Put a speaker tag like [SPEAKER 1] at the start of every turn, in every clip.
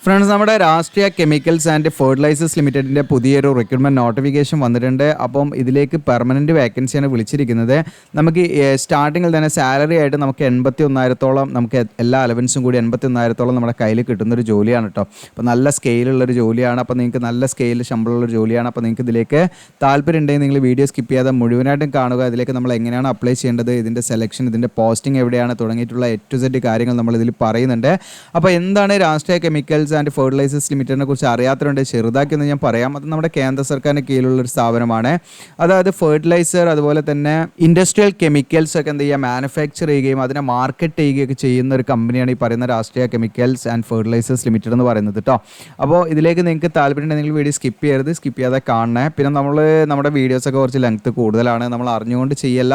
[SPEAKER 1] Friends, നമ്മുടെ രാഷ്ട്രീയ chemicals and fertilisers ലിമിറ്റഡിൻ്റെ പുതിയൊരു റിക്രൂട്ട്മെൻറ്റ് നോട്ടിഫിക്കേഷൻ വന്നിട്ടുണ്ട്. അപ്പം ഇതിലേക്ക് പെർമനൻറ്റ് വേക്കൻസിയാണ് വിളിച്ചിരിക്കുന്നത്. നമുക്ക് സ്റ്റാർട്ടിങ്ങിൽ തന്നെ സാലറി ആയിട്ട് നമുക്ക് 81,000-ഓളം നമുക്ക് എല്ലാ അലവൻസും കൂടി 81,000-ഓളം നമ്മുടെ കയ്യിൽ കിട്ടുന്നൊരു ജോലിയാണ് കേട്ടോ. അപ്പോൾ നല്ല സ്കെയിലുള്ളൊരു ജോലിയാണ്. അപ്പോൾ നിങ്ങൾക്ക് നല്ല സ്കെയിലിൽ ശമ്പളമുള്ളൊരു ജോലിയാണ്. അപ്പോൾ നിങ്ങൾക്ക് ഇതിലേക്ക് താല്പര്യം ഉണ്ടെങ്കിൽ നിങ്ങൾ വീഡിയോ സ്കിപ്പ് ചെയ്യാതെ മുഴുവനായിട്ടും കാണുക. ഇതിലേക്ക് നമ്മൾ എങ്ങനെയാണ് അപ്ലൈ ചെയ്യേണ്ടത്, ഇതിൻ്റെ സെലക്ഷൻ, ഇതിൻ്റെ പോസ്റ്റിംഗ് എവിടെയാണ് തുടങ്ങിയിട്ടുള്ള A to Z കാര്യങ്ങൾ നമ്മൾ ഇതിൽ പറയുന്നുണ്ട്. അപ്പോൾ എന്താണ് രാഷ്ട്രീയ കെമിക്കൽസ് ആൻഡ് ഫെർട്ടിലൈസേഴ്സ് ലിമിറ്റഡിനെ കുറിച്ച് അറിയാത്തതുകൊണ്ട് ചെറുതാക്കിയെന്ന് ഞാൻ പറയാം. അത് നമ്മുടെ കേന്ദ്ര സർക്കാരിന് കീഴിലുള്ളൊരു സ്ഥാപനമാണ്. അതായത് ഫെർട്ടിലൈസർ അതുപോലെ തന്നെ ഇൻഡസ്ട്രിയൽ കെമിക്കൽസ് ഒക്കെ എന്ത് ചെയ്യുക, മാനുഫാക്ചർ ചെയ്യുകയും അതിനെ മാർക്കറ്റ് ചെയ്യുകയൊക്കെ ചെയ്യുന്ന ഒരു കമ്പനിയാണ് ഈ പറയുന്ന രാഷ്ട്രീയ കെമിക്കൽസ് ആൻഡ് ഫെർട്ടിലൈസേഴ്സ് ലിമിറ്റഡ് എന്ന് പറയുന്നത് കേട്ടോ. അപ്പോൾ ഇതിലേക്ക് നിങ്ങൾക്ക് താല്പര്യം ഉണ്ടെങ്കിൽ നിങ്ങൾ വീഡിയോ സ്കിപ്പ് ചെയ്യരുത്, സ്കിപ്പ് ചെയ്യാതെ കാണണേ. പിന്നെ നമ്മുടെ വീഡിയോസൊക്കെ കുറച്ച് ലെങ്ത്ത് കൂടുതലാണ്, നമ്മൾ അറിഞ്ഞുകൊണ്ട് ചെയ്യല്ല.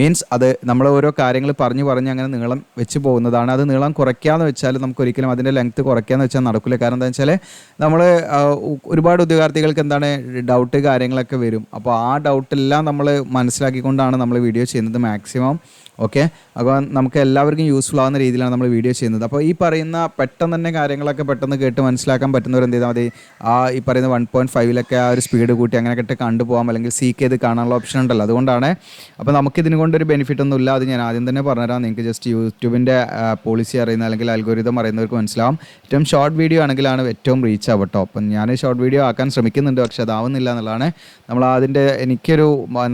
[SPEAKER 1] മീൻസ് അത് നമ്മൾ ഓരോ കാര്യങ്ങൾ പറഞ്ഞ് അങ്ങനെ നീളം വെച്ച് പോകുന്നതാണ്. അത് നീളം കുറയ്ക്കാമെന്ന് വെച്ചാൽ നമുക്ക് ഒരിക്കലും അതിൻ്റെ ലെങ്ത്ത് കുറയ്ക്കാമെന്ന് വെച്ചാൽ നടക്കില്ല. കാരണം എന്താ വെച്ചാൽ നമ്മൾ ഒരുപാട് ഉദ്യോഗാർത്ഥികൾക്ക് എന്താണ് ഡൗട്ട് കാര്യങ്ങളൊക്കെ വരും. അപ്പോൾ ആ ഡൗട്ടെല്ലാം നമ്മൾ മനസ്സിലാക്കിക്കൊണ്ടാണ് നമ്മൾ വീഡിയോ ചെയ്യുന്നത് മാക്സിമം. ഓക്കെ, അപ്പോൾ നമുക്ക് എല്ലാവർക്കും യൂസ്ഫുൾ ആവുന്ന രീതിയിലാണ് നമ്മൾ വീഡിയോ ചെയ്യുന്നത്. അപ്പോൾ ഈ പറയുന്ന പെട്ടെന്ന് തന്നെ കാര്യങ്ങളൊക്കെ പെട്ടെന്ന് കേട്ട് മനസ്സിലാക്കാൻ പറ്റുന്നവർ എന്ത് ചെയ്താൽ മതി, ഈ പറയുന്ന 1.5 ആ ഒരു സ്പീഡ് കൂട്ടി അങ്ങനെയൊക്കെ ഇട്ട് കണ്ടുപോകാം, അല്ലെങ്കിൽ സീക്ക് ചെയ്ത് കാണാനുള്ള ഓപ്ഷൻ ഉണ്ടല്ലോ. അതുകൊണ്ടാണ്. അപ്പോൾ നമുക്കിതിന് കൊണ്ടൊരു ബെനിഫിറ്റ് ഒന്നും ഇല്ല. അത് ഞാൻ ആദ്യം തന്നെ പറഞ്ഞുതരാം. നിങ്ങൾക്ക് ജസ്റ്റ് യൂട്യൂബിൻ്റെ പോളിസി അറിയുന്ന അല്ലെങ്കിൽ അൽഗോരിതം അറിയുന്നവർക്ക് മനസ്സിലാവും. ഏറ്റവും ഷോർട്ട് വീഡിയോ ആണെങ്കിലാണ് ഏറ്റവും റീച്ച് ആവട്ടോ. അപ്പം ഞാൻ ഷോർട്ട് വീഡിയോ ആക്കാൻ ശ്രമിക്കുന്നുണ്ട്, പക്ഷേ അതാവുന്നില്ല എന്നുള്ളതാണ്. നമ്മൾ അതിൻ്റെ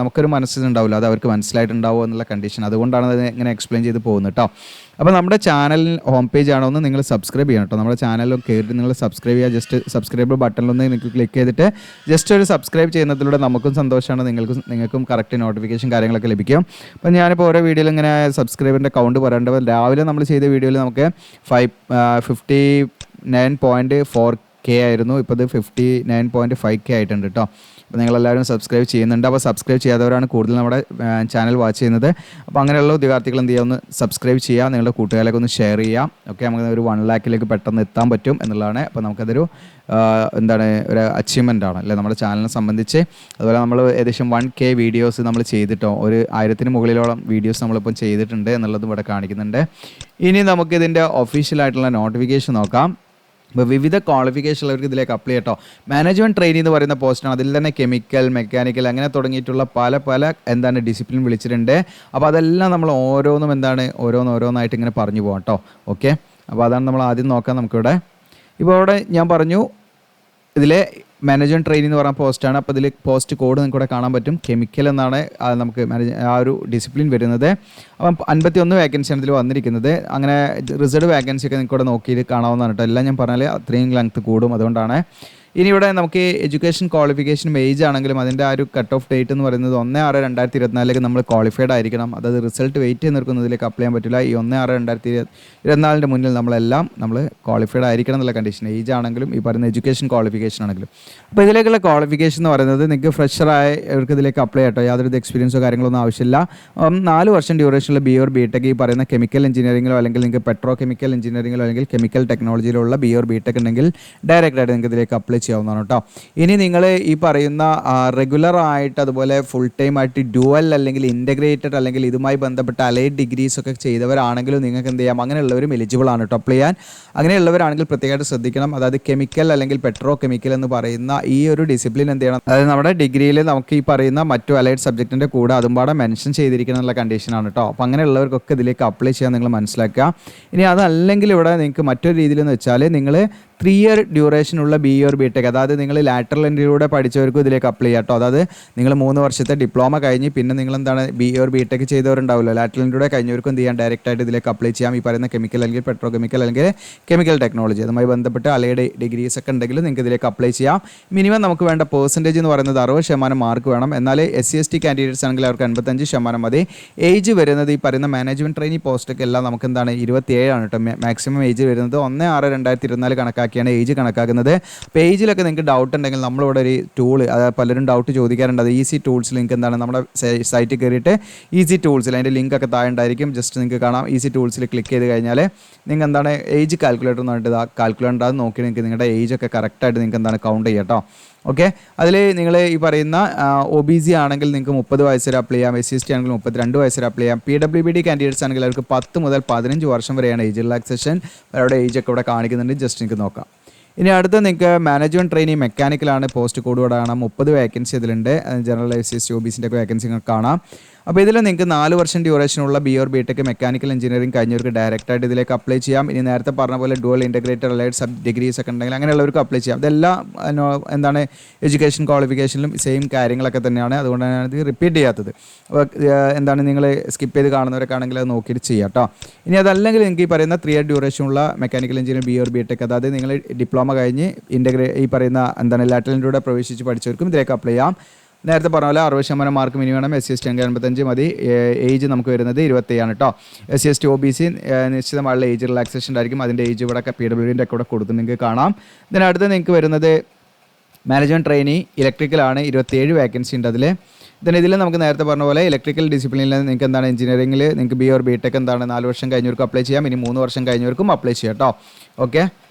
[SPEAKER 1] നമുക്കൊരു മനസ്സിലുണ്ടാവില്ല, അത് അവർക്ക് മനസ്സിലായിട്ടുണ്ടാവുമോ എന്നുള്ള കണ്ടീഷൻ. അതുകൊണ്ടാണ് അത് ഇങ്ങനെ എക്സ്പ്ലെയിൻ ചെയ്ത് പോകുന്നത് കേട്ടോ. അപ്പോൾ നമ്മുടെ ചാനൽ ഹോം പേജ് ആണോ ഒന്ന് നിങ്ങൾ സബ്സ്ക്രൈബ് ചെയ്യണം കേട്ടോ. നമ്മുടെ ചാനലിൽ കയറിയിട്ട് നിങ്ങൾ സബ്സ്ക്രൈബ് ചെയ്യുക. ജസ്റ്റ് സബ്സ്ക്രൈബ് ബട്ടണിലൊന്ന് നിങ്ങൾക്ക് ക്ലിക്ക് ചെയ്തിട്ട് ജസ്റ്റ് ഒരു സബ്സ്ക്രൈബ് ചെയ്യുന്നതിലൂടെ നമുക്കും സന്തോഷമാണ്, നിങ്ങൾക്കും കറക്റ്റ് നോട്ടിഫിക്കേഷൻ കാര്യങ്ങളൊക്കെ ലഭിക്കും. അപ്പോൾ ഞാനിപ്പോൾ ഓരോ വീഡിയോയിൽ ഇങ്ങനെ സബ്സ്ക്രൈബറിൻ്റെ കൗണ്ട് പറയേണ്ടത്, രാവിലെ നമ്മൾ ചെയ്ത വീഡിയോയിൽ നമുക്ക് 59.4K ആയിരുന്നു. ഇപ്പോൾ ഇത് 59.5K ആയിട്ടുണ്ട് കേട്ടോ. അപ്പോൾ നിങ്ങളെല്ലാവരും സബ്സ്ക്രൈബ് ചെയ്യുന്നുണ്ട്. അപ്പോൾ സബ്സ്ക്രൈബ് ചെയ്യാത്തവരാണ് കൂടുതൽ നമ്മുടെ ചാനൽ വാച്ച് ചെയ്യുന്നത്. അപ്പോൾ അങ്ങനെയുള്ള ഉദ്യോഗാർത്ഥികൾ എന്ത് ചെയ്യുക, ഒന്ന് സബ്സ്ക്രൈബ് ചെയ്യുക, നിങ്ങളുടെ കൂട്ടുകാരിലേക്ക് ഒന്ന് ഷെയർ ചെയ്യാം. ഓക്കെ, നമുക്ക് ഒരു 1 lakhിലേക്ക് പെട്ടെന്ന് എത്താൻ പറ്റും എന്നുള്ളതാണ്. അപ്പോൾ നമുക്കതൊരു ഒരു അച്ചീവ്മെൻ്റ് ആണ് അല്ലേ നമ്മുടെ ചാനലിനെ സംബന്ധിച്ച്. അതുപോലെ നമ്മൾ ഏകദേശം 1K വീഡിയോസ് നമ്മൾ ചെയ്തിട്ടോ, ഒരു 1000-ന് മുകളിലോളം വീഡിയോസ് നമ്മളിപ്പം ചെയ്തിട്ടുണ്ട് എന്നുള്ളതും ഇവിടെ കാണിക്കുന്നുണ്ട്. ഇനി നമുക്കിതിൻ്റെ ഒഫീഷ്യലായിട്ടുള്ള നോട്ടിഫിക്കേഷൻ നോക്കാം. ഇപ്പോൾ വിവിധ ക്വാളിഫിക്കേഷൻ ഉള്ളവർക്ക് ഇതിലേക്ക് അപ്ലൈ ചെയ്യട്ടോ. മാനേജ്മെൻറ്റ് ട്രെയിനി എന്ന് പറയുന്ന പോസ്റ്റാണ്. അതിൽ തന്നെ കെമിക്കൽ, മെക്കാനിക്കൽ അങ്ങനെ തുടങ്ങിയിട്ടുള്ള പല ഡിസിപ്ലിൻ വിളിച്ചിട്ടുണ്ട്. അപ്പോൾ അതെല്ലാം നമ്മൾ ഓരോന്നായിട്ട് ഇങ്ങനെ പറഞ്ഞു പോകാം കേട്ടോ. ഓക്കെ, അപ്പോൾ അതാണ് നമ്മൾ ആദ്യം നോക്കാം. നമുക്കിവിടെ ഇപ്പോൾ ഇവിടെ ഞാൻ പറഞ്ഞു ഇതിലെ മാനേജ്മെൻറ്റ് ട്രെയിനി എന്ന് പറഞ്ഞ പോസ്റ്റാണ്. അപ്പോൾ ഇതിൽ പോസ്റ്റ് കോഡ് നിങ്ങൾക്ക് ഇവിടെ കാണാൻ പറ്റും. കെമിക്കൽ എന്നാണ് നമുക്ക് ഒരു ഡിസിപ്ലിൻ വരുന്നത്. അപ്പം 51 വേക്കൻസിയാണ് ഇതിൽ വന്നിരിക്കുന്നത്. അങ്ങനെ റിസർവ്ഡ് വേക്കൻസിയൊക്കെ നിങ്ങൾക്ക് ഇവിടെ നോക്കിയിട്ട് കാണാവുന്നതാണ് കേട്ടോ. എല്ലാം ഞാൻ പറഞ്ഞാൽ അത്രയും ലെങ്ത്ത് കൂടും, അതുകൊണ്ടാണ്. ഇനി ഇവിടെ നമുക്ക് എഡ്യൂക്കേഷൻ ക്വാളിഫിക്കേഷനും ഏജ് ആണെങ്കിലും അതിൻ്റെ ആ ഒരു കട്ട് ഓഫ് ഡേറ്റ് എന്ന് പറയുന്നത് 1/6/2024 നമ്മൾ ക്വാളിഫൈഡ് ആയിരിക്കണം. അതായത് റിസൾട്ട് വെയിറ്റ് ചെയ്ത് നിൽക്കുന്നതിലേക്ക് അപ്ലൈ ചെയ്യാൻ പറ്റില്ല. ഈ 1/6/2024 മുന്നിൽ നമ്മൾ ക്വാളിഫൈഡ് ആയിരിക്കണം എന്നുള്ള കണ്ടീഷൻ. ഏജ് ആണെങ്കിലും ഈ പറയുന്ന എഡ്യൂക്കേഷൻ ക്വാളിഫിക്കേഷൻ ആണെങ്കിലും. അപ്പോൾ ഇതിലേക്കുള്ള ക്വാളിഫിക്കേഷൻ എന്ന് പറയുന്നത് നിങ്ങൾക്ക് ഫ്രഷറായവർക്ക് ഇതിലേക്ക് അപ്ലൈ ചെയ്യട്ടോ. യാതൊരു എക്സ്പീരിയൻസോ കാര്യങ്ങളൊന്നും ആവശ്യമില്ല. 4 വർഷം ഡ്യൂറേഷനുള്ള BA or BTech ഈ പറയുന്ന കെമിക്കൽ എഞ്ചിനീയറിംഗിലോ അല്ലെങ്കിൽ നിങ്ങൾക്ക് പെട്രോ കെമിക്കൽ എഞ്ചിനീയറിംഗിലോ അല്ലെങ്കിൽ കെമിക്കൽ ടെക്നോളജിയിലുള്ള BA or BTech ഉണ്ടെങ്കിൽ ഡയറക്റ്റായിട്ട് നിങ്ങൾക്ക് ഇതിലേക്ക് അപ്ലൈ ചെയ്യാവുന്നതാണ് കേട്ടോ. ഇനി നിങ്ങൾ ഈ പറയുന്ന റെഗുലർ ആയിട്ട് അതുപോലെ ഫുൾ ടൈം ആയിട്ട് ഡ്യുവൽ അല്ലെങ്കിൽ ഇൻ്റഗ്രേറ്റഡ് അല്ലെങ്കിൽ ഇതുമായി ബന്ധപ്പെട്ട അലൈഡ് ഡിഗ്രീസ് ഒക്കെ ചെയ്തവരാണെങ്കിലും നിങ്ങൾക്ക് എന്ത് ചെയ്യാം, അങ്ങനെയുള്ളവരും എലിജിബിൾ ആണ് കേട്ടോ അപ്ലൈ ചെയ്യാൻ. അങ്ങനെയുള്ളവരാണെങ്കിൽ പ്രത്യേകമായിട്ട് ശ്രദ്ധിക്കണം. അതായത് കെമിക്കൽ അല്ലെങ്കിൽ പെട്രോ കെമിക്കൽ എന്ന് പറയുന്ന ഈ ഒരു ഡിസിപ്ലിൻ എന്ത് ചെയ്യണം, അതായത് നമ്മുടെ ഡിഗ്രിയിൽ നമുക്ക് ഈ പറയുന്ന മറ്റു അലൈഡ് സബ്ജക്റ്റിൻ്റെ കൂടെ അതും പാടെ മെൻഷൻ ചെയ്തിരിക്കണം എന്നുള്ള കണ്ടീഷനാണ് കേട്ടോ. അപ്പോൾ അങ്ങനെയുള്ളവർക്കൊക്കെ ഇതിലേക്ക് അപ്ലൈ ചെയ്യാൻ നിങ്ങൾ മനസ്സിലാക്കുക. ഇനി അതല്ലെങ്കിൽ ഇവിടെ നിങ്ങൾക്ക് മറ്റൊരു രീതിയിൽ എന്ന് വെച്ചാൽ നിങ്ങൾ 3 year ഡ്യൂറേഷനുള്ള BA or BTech, അതായത് നിങ്ങൾ ലാറ്ററൽ എൻട്രിയിലൂടെ പഠിച്ചവർക്കും ഇതിലേക്ക് അപ്ലൈ ചെയ്യാം കേട്ടോ. അതായത് നിങ്ങൾ 3 വർഷത്തെ ഡിപ്ലോമ കഴിഞ്ഞ് പിന്നെ നിങ്ങൾ എന്താണ് BA or BTech ചെയ്തവരുണ്ടാവില്ല, ലാറ്ററൽ എൻട്രിയിലൂടെ കഴിഞ്ഞവർക്കും എന്ത് ചെയ്യാം, ഡയറക്റ്റായിട്ട് ഇതിലേക്ക് അപ്ലൈ ചെയ്യാം. ഈ പറയുന്ന കെമിക്കൽ അല്ലെങ്കിൽ പെട്രോ കെമിക്കൽ അല്ലെങ്കിൽ കെമിക്കൽ ടെക്നോളജി അതുമായി ബന്ധപ്പെട്ട് അലൈഡ് ഡിഗ്രീസ് ഒക്കെ ഉണ്ടെങ്കിൽ നിങ്ങൾക്ക് ഇതിലേക്ക് അപ്ലൈ ചെയ്യാം. മിനിമം നമുക്ക് വേണ്ട പെർസെൻറ്റേജ് എന്ന് പറയുന്നത് 60% മാർക്ക് വേണം. എന്നാൽ SC/ST കാൻഡിഡേറ്റ്സ് ആണെങ്കിൽ അവർക്ക് 55% മതി. ഏജ് വരുന്നത് ഈ പറയുന്ന മാനേജ്മെൻറ്റ് ട്രെയിനി പോസ്റ്റൊക്കെ എല്ലാം നമുക്ക് എന്താണ് 27 ആണ് കേട്ടോ. മാക്സിമം ഏജ് വരുന്നത് 1/6/2024 കണക്കാക്കിയാണ് ഏജ് കണക്കാക്കുന്നത്. പേജിലൊക്കെ നിങ്ങൾക്ക് ഡൗട്ട് ഉണ്ടെങ്കിൽ നമ്മളിവിടെ ഒരു ടൂൾ, അതായത് പലരും ഡൗട്ട് ചോദിക്കാറുണ്ട്, അത് ഈസി ടൂൾസ് ലിങ്ക് എന്താണ് നമ്മുടെ സൈറ്റിൽ കയറിയിട്ട് ഈസി ടൂൾസിൽ അതിൻ്റെ ലിങ്ക് ഒക്കെ താഴെ ഉണ്ടായിരിക്കും. ജസ്റ്റ് നിങ്ങൾക്ക് കാണാം. ഈസി ടൂൾസിൽ ക്ലിക്ക് ചെയ്ത് കഴിഞ്ഞാൽ നിങ്ങൾക്ക് എന്താണ് ഏജ് കാൽക്കുലേറ്റർ എന്ന് പറഞ്ഞിട്ട് കാൽക്കുലേറ്റർ അത് നോക്കി നിങ്ങൾക്ക് നിങ്ങളുടെ ഏജ് ഒക്കെ കറക്റ്റായിട്ട് നിങ്ങൾക്ക് എന്താണ് കൗണ്ട് ചെയ്യാം കേട്ടോ. ഓക്കെ, അതിൽ നിങ്ങൾ ഈ പറയുന്ന OBC ആണെങ്കിൽ നിങ്ങൾക്ക് 30 വയസ്സ് വരെ അപ്ലൈ ചെയ്യാം. SC/ST ആണെങ്കിൽ 32 വയസ്സ് വരെ അപ്ലൈ ചെയ്യാം. PWBD കാൻഡിഡേറ്റ്സ് ആണെങ്കിൽ അവർക്ക് 10 മുതൽ 15 വർഷം വരെയാണ് ഏജ് റിലാക്സേഷൻ. അവരുടെ ഏജ് ഒക്കെ ഇവിടെ കാണിക്കുന്നുണ്ട്. ജസ്റ്റ് നിങ്ങൾക്ക് നോക്കാം. ഇനി അടുത്ത നിങ്ങൾക്ക് മാനേജ്മെൻറ്റ് ട്രെയിനിങ് മെക്കാനിക്കലാണ് പോസ്റ്റ് കോഡ് കൂടെ കാണാം. 30 വേക്കൻസി ഇതിലുണ്ട്. ജനറൽ SC OBC ഒക്കെ വേക്കൻസി കാണാം. അപ്പോൾ ഇതിൽ നിങ്ങൾക്ക് 4 വർഷം ഡ്യൂറേഷനുള്ള BOR/BTech മെക്കാനിക്കൽ എഞ്ചിനീയറിംഗ് കഴിഞ്ഞവർക്ക് ഡയറക്റ്റായിട്ട് ഇതിലേക്ക് അപ്ലൈ ചെയ്യാം. ഇനി നേരത്തെ പറഞ്ഞ പോലെ dual integrated allied sub degrees ഒക്കെ ഉണ്ടെങ്കിൽ അങ്ങനെയുള്ളവർക്ക് അപ്ലൈ ചെയ്യാം. ഇതെല്ലാം എന്താണ് എഡ്യൂക്കേഷൻ ക്വാളിഫിക്കേഷനിലും സെയിം കാര്യങ്ങളൊക്കെ തന്നെയാണ്. അതുകൊണ്ടാണ് ഇത് റിപ്പീറ്റ് ചെയ്യാത്തത്. അപ്പോൾ എന്താണ് നിങ്ങൾ സ്കിപ്പ് ചെയ്ത് കാണുന്നവരൊക്കെ ആണെങ്കിൽ അത് നോക്കിയിട്ട് ചെയ്യാം കേട്ടോ. ഇനി അതല്ലെങ്കിൽ നിങ്ങൾക്ക് ഈ പറയുന്ന 3 ഇയർ ഡ്യൂറേഷനുള്ള മെക്കാനിക്കൽ എഞ്ചിനീയർ BOR/BTech അതായത് നിങ്ങൾ ഡിപ്ലോമ കഴിഞ്ഞ് ഈ പറയുന്ന എന്താണ് ലാറ്ററലിലൂടെ പ്രവേശിച്ച് പഠിച്ചവർക്കും ഇതിലേക്ക് അപ്ലൈ ചെയ്യാം. നേരത്തെ പറഞ്ഞ പോലെ 60% മാർക്ക് മിനിമം വേണം. SC ST 85 മതി. ഏജ് നമുക്ക് വരുന്നത് 27 കേട്ടോ. SC ST OBC നിശ്ചിതമായുള്ള ഏജ് റിലാക്സേഷൻ ആയിരിക്കും. അതിൻ്റെ ഏജ് ഇവിടെ PWDൻ്റെ ഒക്കെ കൊടുത്ത് നിങ്ങൾക്ക് കാണാം. ഇതിനടുത്ത് നിങ്ങൾക്ക് വരുന്നത് മാനേജ്മെൻറ്റ് ട്രെയിനി ഇലക്ട്രിക്കലാണ്. 27 വേക്കൻസി ഉണ്ട് അതിൽ. ഇതിൽ നമുക്ക് നേരത്തെ പറഞ്ഞ പോലെ ഇലക്ട്രിക്കൽ ഡിസിപ്ലിനിൽ നിങ്ങൾക്ക് എന്താണ് എഞ്ചിനീയറിംഗിൽ നിങ്ങൾക്ക് BOR/BTech എന്താണ് 4 വർഷം കഴിഞ്ഞവർക്ക് അപ്ലൈ ചെയ്യാം. ഇനി 3 വർഷം കഴിഞ്ഞവർക്കും അപ്ലൈ ചെയ്യാം കേട്ടോ. ഓക്കെ.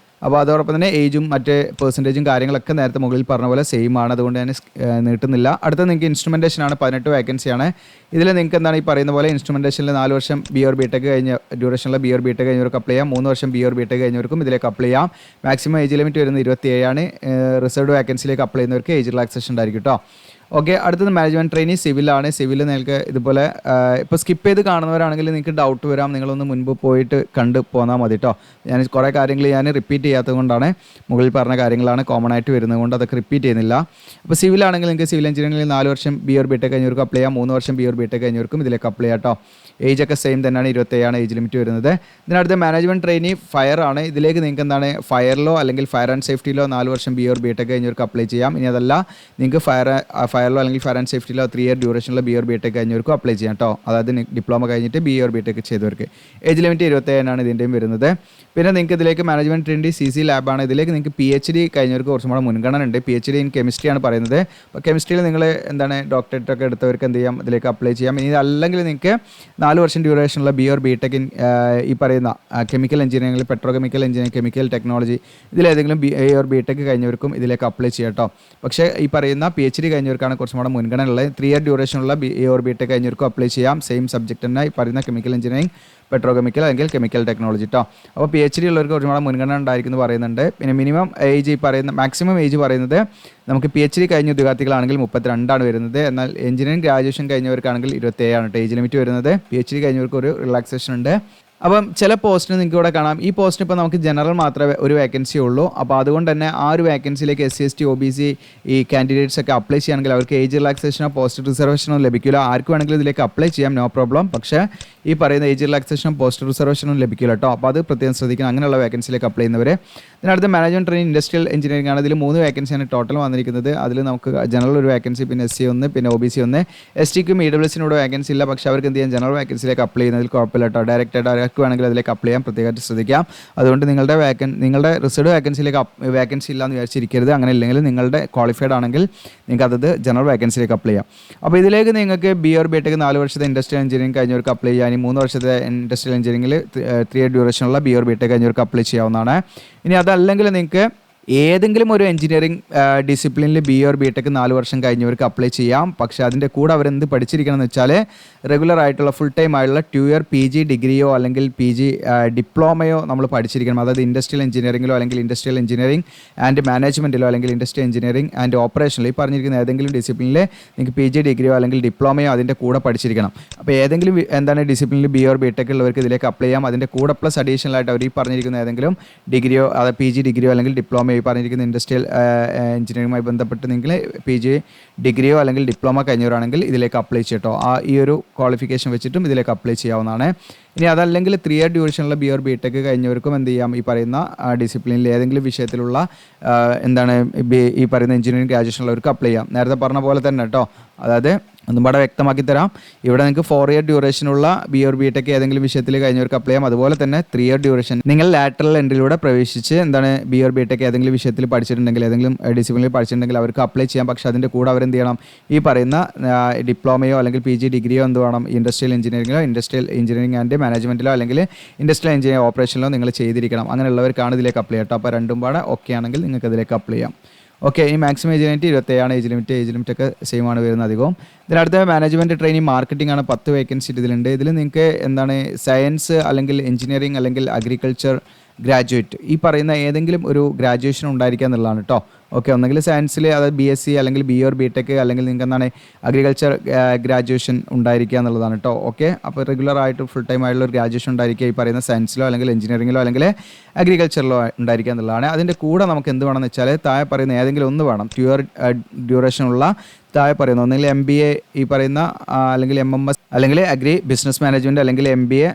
[SPEAKER 1] അപ്പോൾ അതോടൊപ്പം തന്നെ ഏജും മറ്റ് പെർസെൻറ്റേജും കാര്യങ്ങളൊക്കെ നേരത്തെ മുകളിൽ പറഞ്ഞ പോലെ സെയിം ആണ്. അതുകൊണ്ട് ഞാൻ നീട്ടുന്നില്ല. അടുത്ത നിങ്ങൾക്ക് ഇൻസ്ട്രുമെൻറ്റേഷനാണ്. 18 വേക്കൻസിയാണ്. ഇതിൽ നിങ്ങൾക്ക് എന്താണ് ഈ പറയുന്ന പോലെ ഇൻസ്ട്രുമെൻറ്റേഷനിൽ 4 വർഷം BOR/BTech കഴിഞ്ഞ ഡ്യൂറേഷനിലെ BOR/BTech കഴിഞ്ഞവർക്ക് അപ്ലൈ ചെയ്യാം. 3 വർഷം BOR/BTech കഴിഞ്ഞവർക്കും ഇതിലേക്ക് അപ്ലൈ ചെയ്യാം. മാക്സിമം ഏജ് ലിമിറ്റ് വരുന്നത് 27 ആണ്. റിസർവ്ഡ് വേക്കൻസിയിലേക്ക് അപ്ലൈ ചെയ്യുന്നവർക്ക് ഏജ് റിലാക്സേഷൻ ഉണ്ടായിരിക്കും കേട്ടോ. ഓക്കെ. അടുത്തത് മാനേജ്മെൻറ്റ് ട്രെയിനി സിവിലാണ്. സിവിൽ നിങ്ങൾക്ക് ഇതുപോലെ ഇപ്പോൾ സ്കിപ്പ് ചെയ്ത് കാണുന്നവരാണെങ്കിൽ നിങ്ങൾക്ക് ഡൗട്ട് വരാം. നിങ്ങളൊന്ന് മുൻപ് പോയിട്ട് കണ്ട് പോന്നാൽ മതി കേട്ടോ. ഞാൻ കുറേ കാര്യങ്ങൾ ഞാൻ റിപ്പീറ്റ് ചെയ്യാത്തത് കൊണ്ടാണ്. മുകളിൽ പറഞ്ഞ കാര്യങ്ങളാണ് കോമൺ ആയിട്ട് വരുന്നത് കൊണ്ട് അതൊക്കെ റിപ്പീറ്റ് ചെയ്യുന്നില്ല. അപ്പോൾ സിവിലാണെങ്കിൽ നിങ്ങൾക്ക് സിവിൽ എഞ്ചിനീയറിംഗിൽ 4 വർഷം BOR/BTech കഴിഞ്ഞവർക്ക് അപ്ലൈ ചെയ്യാം. 3 വർഷം BOR/BTech കഴിഞ്ഞവർക്കും ഇതിലേക്ക് അപ്ലൈ ചെയ്യാം കേട്ടോ. ഏജൊക്കെ സെയിം തന്നെയാണ്. 27 ഏജ് ലിമിറ്റ് വരുന്നത്. ഇതിനടുത്ത് മാനേജ്മെൻറ്റ് ട്രെയിനി ഫയർ ആണ്. ഇതിലേക്ക് നിങ്ങൾക്ക് എന്താണ് ഫയറിലോ അല്ലെങ്കിൽ ഫയർ ആൻഡ് സേഫ്റ്റിയിലോ 4 വർഷം BOR/BTech കഴിഞ്ഞവർക്ക് അപ്ലൈ ചെയ്യാം. ഇനി അതല്ല നിങ്ങൾക്ക് ഫയറിലോ അല്ലെങ്കിൽ ഫയർ ആൻഡ് സേഫ്റ്റിയിലോ 3 ഇയർ ഡ്യൂറേഷനിലോ BOR/BTech കഴിഞ്ഞവർക്കും അപ്ലൈ ചെയ്യാം കേട്ടോ. അതായത് ഡിപ്ലോമ കഴിഞ്ഞിട്ട് BOR/BTech ചെയ്തവർക്ക് ഏജ് ലിമിറ്റ് 27 ആണ് ഇതിൻ്റെയും വരുന്നത്. പിന്നെ നിങ്ങൾക്ക് ഇതിലേക്ക് മാനേജ്മെൻറ്റ് ട്രെയിനി CC ലാബാണ്. ഇതിലേക്ക് നിങ്ങൾക്ക് PhD കഴിഞ്ഞവർക്ക് കുറച്ചും കൂടെ മുൻഗണന ഉണ്ട്. PhD ഇൻ കെമിസ്ട്രി ആണ് പറയുന്നത്. അപ്പോൾ കെമിസ്ട്രിയിൽ നിങ്ങൾ എന്താണ് ഡോക്ടറേറ്റ് ഒക്കെ എടുത്തവർക്ക് എന്ത് ചെയ്യാം ഇതിലേക്ക് അപ്ലൈ ചെയ്യാം. ഇനി അല്ലെങ്കിൽ നിങ്ങൾക്ക് 4 വർഷം ഡ്യൂറേഷനുള്ള BOR/BTech ഈ പറയുന്ന കെമിക്കൽ എഞ്ചിനീയറിംഗിൽ പെട്രോകെമിക്കൽ എഞ്ചിനീയറിംഗ് കെമിക്കൽ ടെക്നോളജി ഇതിലേതെങ്കിലും BOR/BTech കഴിഞ്ഞവർക്കും ഇതിലേക്ക് അപ്ലൈ ചെയ്യാം കേട്ടോ. പക്ഷേ ഈ പറയുന്ന PhD കഴിഞ്ഞവർക്കാണ് കുറച്ചും കൂടെ മുൻഗണന ഉള്ളത്. 3 ഇയർ ഡ്യൂറേഷനുള്ള BOR/BTech കഴിഞ്ഞവർക്കും അപ്ലൈ ചെയ്യാം. സെയിം സബ്ജക്റ്റ് തന്നെ ഈ പറയുന്ന കെമിക്കൽ എഞ്ചിനീയറിംഗ് പെട്രോകെമിക്കൽ അല്ലെങ്കിൽ കെമിക്കൽ ടെക്നോളജി കേട്ടോ. അപ്പോൾ PhD ഉള്ളവർക്ക് കുറച്ചും കൂടെ മുൻഗണന ഉണ്ടായിരിക്കും എന്ന് പറയുന്നുണ്ട്. പിന്നെ മിനിമം ഏജ് ഈ പറയുന്ന മാക്സിമം ഏജ് പറയുന്നത് നമുക്ക് PhD കഴിഞ്ഞ ഉദ്യോഗാർത്ഥികളാണെങ്കിൽ 32 ആണ് വരുന്നത്. എന്നാൽ എഞ്ചിനീയറിംഗ് ഗ്രാജുവേഷൻ കഴിഞ്ഞവർക്കാണെങ്കിൽ 27 ആണ് ഏജ് ലിമിറ്റ് വരുന്നത്. PhD കഴിഞ്ഞവർക്ക് ഒരു റിലാക്സേഷൻ ഉണ്ട്. അപ്പം ചില പോസ്റ്റിന് നിങ്ങൾക്ക് ഇവിടെ കാണാം. ഈ പോസ്റ്റിന് ഇപ്പോൾ നമുക്ക് ജനറൽ മാത്രമേ ഒരു വേക്കൻസി ഉള്ളൂ. അപ്പോൾ അതുകൊണ്ട് തന്നെ ആ ഒരു വേക്കൻസിയിലേക്ക് SC ST OBC ഈ കാൻഡിഡേറ്റ്സ് ഒക്കെ അപ്ലൈ ചെയ്യുകയാണെങ്കിൽ അവർക്ക് ഏജ് റിലാക്സേഷനോ പോസ്റ്റ് റിസർവേഷനോ ലഭിക്കില്ല. ആർക്ക് വേണമെങ്കിലും ഇതിലേക്ക് അപ്ലൈ ചെയ്യാം, നോ പ്രോബ്ലം. പക്ഷേ ഈ പറയുന്ന ഏജ് റിലാക്സേഷനും പോസ്റ്റ് റിസർവേഷനും ലഭിക്കില്ല കേട്ടോ. അപ്പോൾ അത് പ്രത്യേകം ശ്രദ്ധിക്കണം അങ്ങനെയുള്ള വേക്കൻസിയിലേക്ക് അപ്ലൈ ചെയ്യുന്നവർ. ഇതിനടുത്ത് മാനേജ്മെൻറ്റ് ട്രെയിനിങ് ഇൻഡസ്ട്രിയൽ എഞ്ചിനീയറിംഗ് ആണ്. ഇതിൽ 3 വേക്കൻസിയാണ് ടോട്ടൽ വന്നിരിക്കുന്നത്. അതിൽ നമുക്ക് ജനറൽ ഒരു വേക്കൻസി, പിന്നെ SC 1, പിന്നെ OBC 1. STക്കും EWSനോട് വേക്കൻസി ഇല്ല. പക്ഷേ അവർക്ക് എന്ത് ചെയ്യാം ജനറൽ വേക്കൻസിയിലേക്ക് അപ്ലൈ ചെയ്യുന്നതിൽ കുഴപ്പമില്ല കേട്ടോ. ഡയറക്റ്റ് വേണമെങ്കിൽ അതിലേക്ക് അപ്ലൈ ചെയ്യാം. പ്രത്യേകമായിട്ട് ശ്രദ്ധിക്കാം. അതുകൊണ്ട് നിങ്ങളുടെ റിസർവ്ഡ് വേക്കൻസിയിലേക്ക് വേക്കൻസി ഇല്ലയെന്ന് വിചാരിച്ചിരിക്കരുത്. അങ്ങനെ ഇല്ലെങ്കിൽ നിങ്ങളുടെ ക്വാളിഫൈഡ് ആണെങ്കിൽ നിങ്ങൾക്ക് അതത് ജനറൽ വേക്കൻസിയിലേക്ക് അപ്ലൈ ചെയ്യാം. അപ്പോൾ ഇതിലേക്ക് നിങ്ങൾക്ക് BOR/BTech 4 വർഷത്തെ ഇൻഡസ്ട്രിയൽ എഞ്ചിനീയറിംഗ് കഴിഞ്ഞവർക്ക് അപ്ലൈ ചെയ്യാൻ, 3 വർഷത്തെ ഇൻഡസ്ട്രിയൽ എഞ്ചിനീയറിംഗിൽ 3 ഇയർ ഡ്യൂറേഷനുള്ള BOR/BTech കഴിഞ്ഞവർക്ക് അപ്ലൈ ചെയ്യാവുന്നതാണ്. ഇനി അതല്ലെങ്കിൽ നിങ്ങൾക്ക് ഏതെങ്കിലും ഒരു എഞ്ചിനീയറിംഗ് ഡിസിപ്ലിനിൽ BOR/BTech 4 വർഷം കഴിഞ്ഞവർക്ക് അപ്ലൈ ചെയ്യാം. പക്ഷേ അതിൻ്റെ കൂടെ അവരെന്ത് പഠിച്ചിരിക്കണം എന്ന് വെച്ചാൽ റെഗുലർ ആയിട്ടുള്ള ഫുൾ ടൈം ആയിട്ടുള്ള 2 ഇയർ PG ഡിഗ്രിയോ അല്ലെങ്കിൽ PG ഡിപ്ലോമയോ നമ്മൾ പഠിച്ചിരിക്കണം. അതായത് ഇൻഡസ്ട്രിയൽ എഞ്ചിനീയറിംഗിലോ അല്ലെങ്കിൽ ഇൻഡസ്ട്രിയൽ എഞ്ചിനീയറിംഗ് ആൻഡ് മാനേജ്മെൻറ്റിലോ അല്ലെങ്കിൽ ഇൻഡസ്ട്രിയൽ എഞ്ചിനീയറിംഗ് ആൻഡ് ഓപ്പറേഷനിലോ ഈ പറഞ്ഞിരിക്കുന്ന ഏതെങ്കിലും ഡിസിപ്ലിനിൽ നിങ്ങൾക്ക് PG ഡിഗ്രിയോ അല്ലെങ്കിൽ ഡിപ്ലോമയോ അതിൻ്റെ കൂടെ പഠിച്ചിരിക്കണം. അപ്പോൾ ഏതെങ്കിലും എന്താണ് ഡിസിപ്ലിനിൽ BOR/BTech ഉള്ളവർക്ക് ഇതിലേക്ക് അപ്ലൈ ചെയ്യാം. അതിൻ്റെ കൂടെ പ്ലസ് അഡീഷണൽ ആയിട്ട് അവർ ഈ പറഞ്ഞിരിക്കുന്ന ഏതെങ്കിലും ഡിഗ്രിയോ അതായത് PG ഡിഗ്രിയോ അല്ലെങ്കിൽ ഡിപ്ലോമയോ ഈ പറഞ്ഞിരിക്കുന്ന ഇൻഡസ്ട്രിയൽ എഞ്ചിനീയറിംഗുമായി ബന്ധപ്പെട്ട് നിങ്ങൾ PG ഡിഗ്രിയോ അല്ലെങ്കിൽ ഡിപ്ലോമ കഴിഞ്ഞവരാണെങ്കിൽ ഇതിലേക്ക് അപ്ലൈ ചെയ്യട്ടോ. ഈ ഒരു ക്വാളിഫിക്കേഷൻ വെച്ചിട്ടും ഇതിലേക്ക് അപ്ലൈ ചെയ്യാവുന്നതാണ്. ഇനി അതല്ലെങ്കിൽ 3 ഇയർ ഡ്യൂറേഷനുള്ള BOR/BTech കഴിഞ്ഞവർക്കും എന്ത് ചെയ്യാം ഈ പറയുന്ന ഡിസിപ്ലിനിൽ ഏതെങ്കിലും വിഷയത്തിലുള്ള എന്താണ് ഈ പറയുന്ന എഞ്ചിനീയറിംഗ് ഗ്രാജുവേഷൻ ഉള്ളവർക്ക് അപ്ലൈ ചെയ്യാം. നേരത്തെ പറഞ്ഞ പോലെ തന്നെ കേട്ടോ. അതായത് ഒന്നും കൂടെ വ്യക്തമാക്കി തരാം. ഇവിടെ നിങ്ങൾക്ക് 4 ഇയർ ഡ്യൂറേഷനുള്ള BOR/BTech ഏതെങ്കിലും വിഷയത്തിൽ കഴിഞ്ഞവർക്ക് അപ്ലൈ ചെയ്യാം. അതുപോലെ തന്നെ 3 ഇയർ ഡ്യൂറേഷൻ നിങ്ങൾ ലാറ്ററൽ എൻട്രിയിലൂടെ പ്രവേശിച്ച് എന്താണ് BOR/BTech ഏതെങ്കിലും വിഷയത്തിൽ പഠിച്ചിട്ടുണ്ടെങ്കിൽ ഏതെങ്കിലും ഡിസിപ്ലിനിൽ പഠിച്ചിട്ടുണ്ടെങ്കിൽ അവർക്ക് അപ്ലൈ ചെയ്യാം. പക്ഷേ അതിൻ്റെ കൂടെ അവരെന്ത് ചെയ്യണം ഈ പറയുന്ന ഡിപ്ലോമയോ അല്ലെങ്കിൽ PG ഡിഗ്രിയോ എന്ത് വേണം ഇൻഡസ്ട്രിയൽ എഞ്ചിനീയറിംഗിലോ ഇൻഡസ്ട്രിയൽ എഞ്ചിനീയറിംഗ് ആൻഡ് മാനേജ്മെൻറ്റിലോ അല്ലെങ്കിൽ ഇൻഡസ്ട്രിയൽ എഞ്ചിനീയറിംഗ് ഓപ്പറേഷനിലോ നിങ്ങൾ ചെയ്തിരിക്കണം. അങ്ങനെയുള്ളവർക്കാണ് ഇതിലേക്ക് അപ്ലൈ ചെയ്യാം. അപ്പോൾ രണ്ടും പാടെ ഓക്കെ ആണെങ്കിൽ നിങ്ങൾക്ക് അതിലേക്ക് അപ്ലൈ ചെയ്യാം. ഓക്കെ. ഈ maximum age limit 27 age limit ഒക്കെ സെയിം ആണ് വരുന്നത് അധികവും. ഇതിനടുത്ത മാനേജ്മെൻറ്റ് ട്രെയിനിങ് മാർക്കറ്റിംഗ് ആണ്. 10 വേക്കൻസി ഇതിലുണ്ട്. ഇതിൽ നിങ്ങൾക്ക് എന്താണ് സയൻസ് അല്ലെങ്കിൽ എഞ്ചിനീയറിംഗ് അല്ലെങ്കിൽ അഗ്രികൾച്ചർ ഗ്രാജുവേറ്റ് ഈ പറയുന്ന ഏതെങ്കിലും ഒരു ഗ്രാജുവേഷൻ ഉണ്ടായിരിക്കുക എന്നുള്ളതാണ് കേട്ടോ. ഓക്കെ, ഒന്നെങ്കിൽ സയൻസിൽ അതായത് BSc അല്ലെങ്കിൽ BA or BTech അല്ലെങ്കിൽ നിങ്ങൾക്ക് എന്താണ് അഗ്രികൾച്ചർ ഗ്രാജുവേഷൻ ഉണ്ടായിരിക്കുക എന്നുള്ളതാണ് കേട്ടോ. ഓക്കെ, അപ്പോൾ റെഗുലർ ആയിട്ട് ഫുൾ ടൈം ആയിട്ടുള്ള ഒരു ഗ്രാജുവേഷൻ ഉണ്ടായിരിക്കുക ഈ പറയുന്ന സയൻസിലോ അല്ലെങ്കിൽ എഞ്ചിനീയറിംഗിലോ അല്ലെങ്കിൽ അഗ്രികൾച്ചറിലോ ഉണ്ടായിരിക്കുക എന്നുള്ളതാണ്. അതിൻ്റെ കൂടെ നമുക്ക് എന്ത് വേണമെന്ന് വെച്ചാൽ താഴെ പറയുന്ന ഏതെങ്കിലും ഒന്ന് വേണം, 2 year ഡ്യൂറേഷനുള്ള താഴെ പറയുന്ന ഒന്നെങ്കിൽ MBA ഈ പറയുന്ന അല്ലെങ്കിൽ MMS അല്ലെങ്കിൽ അഗ്രി ബിസിനസ് മാനേജ്മെൻറ്റ് അല്ലെങ്കിൽ MBA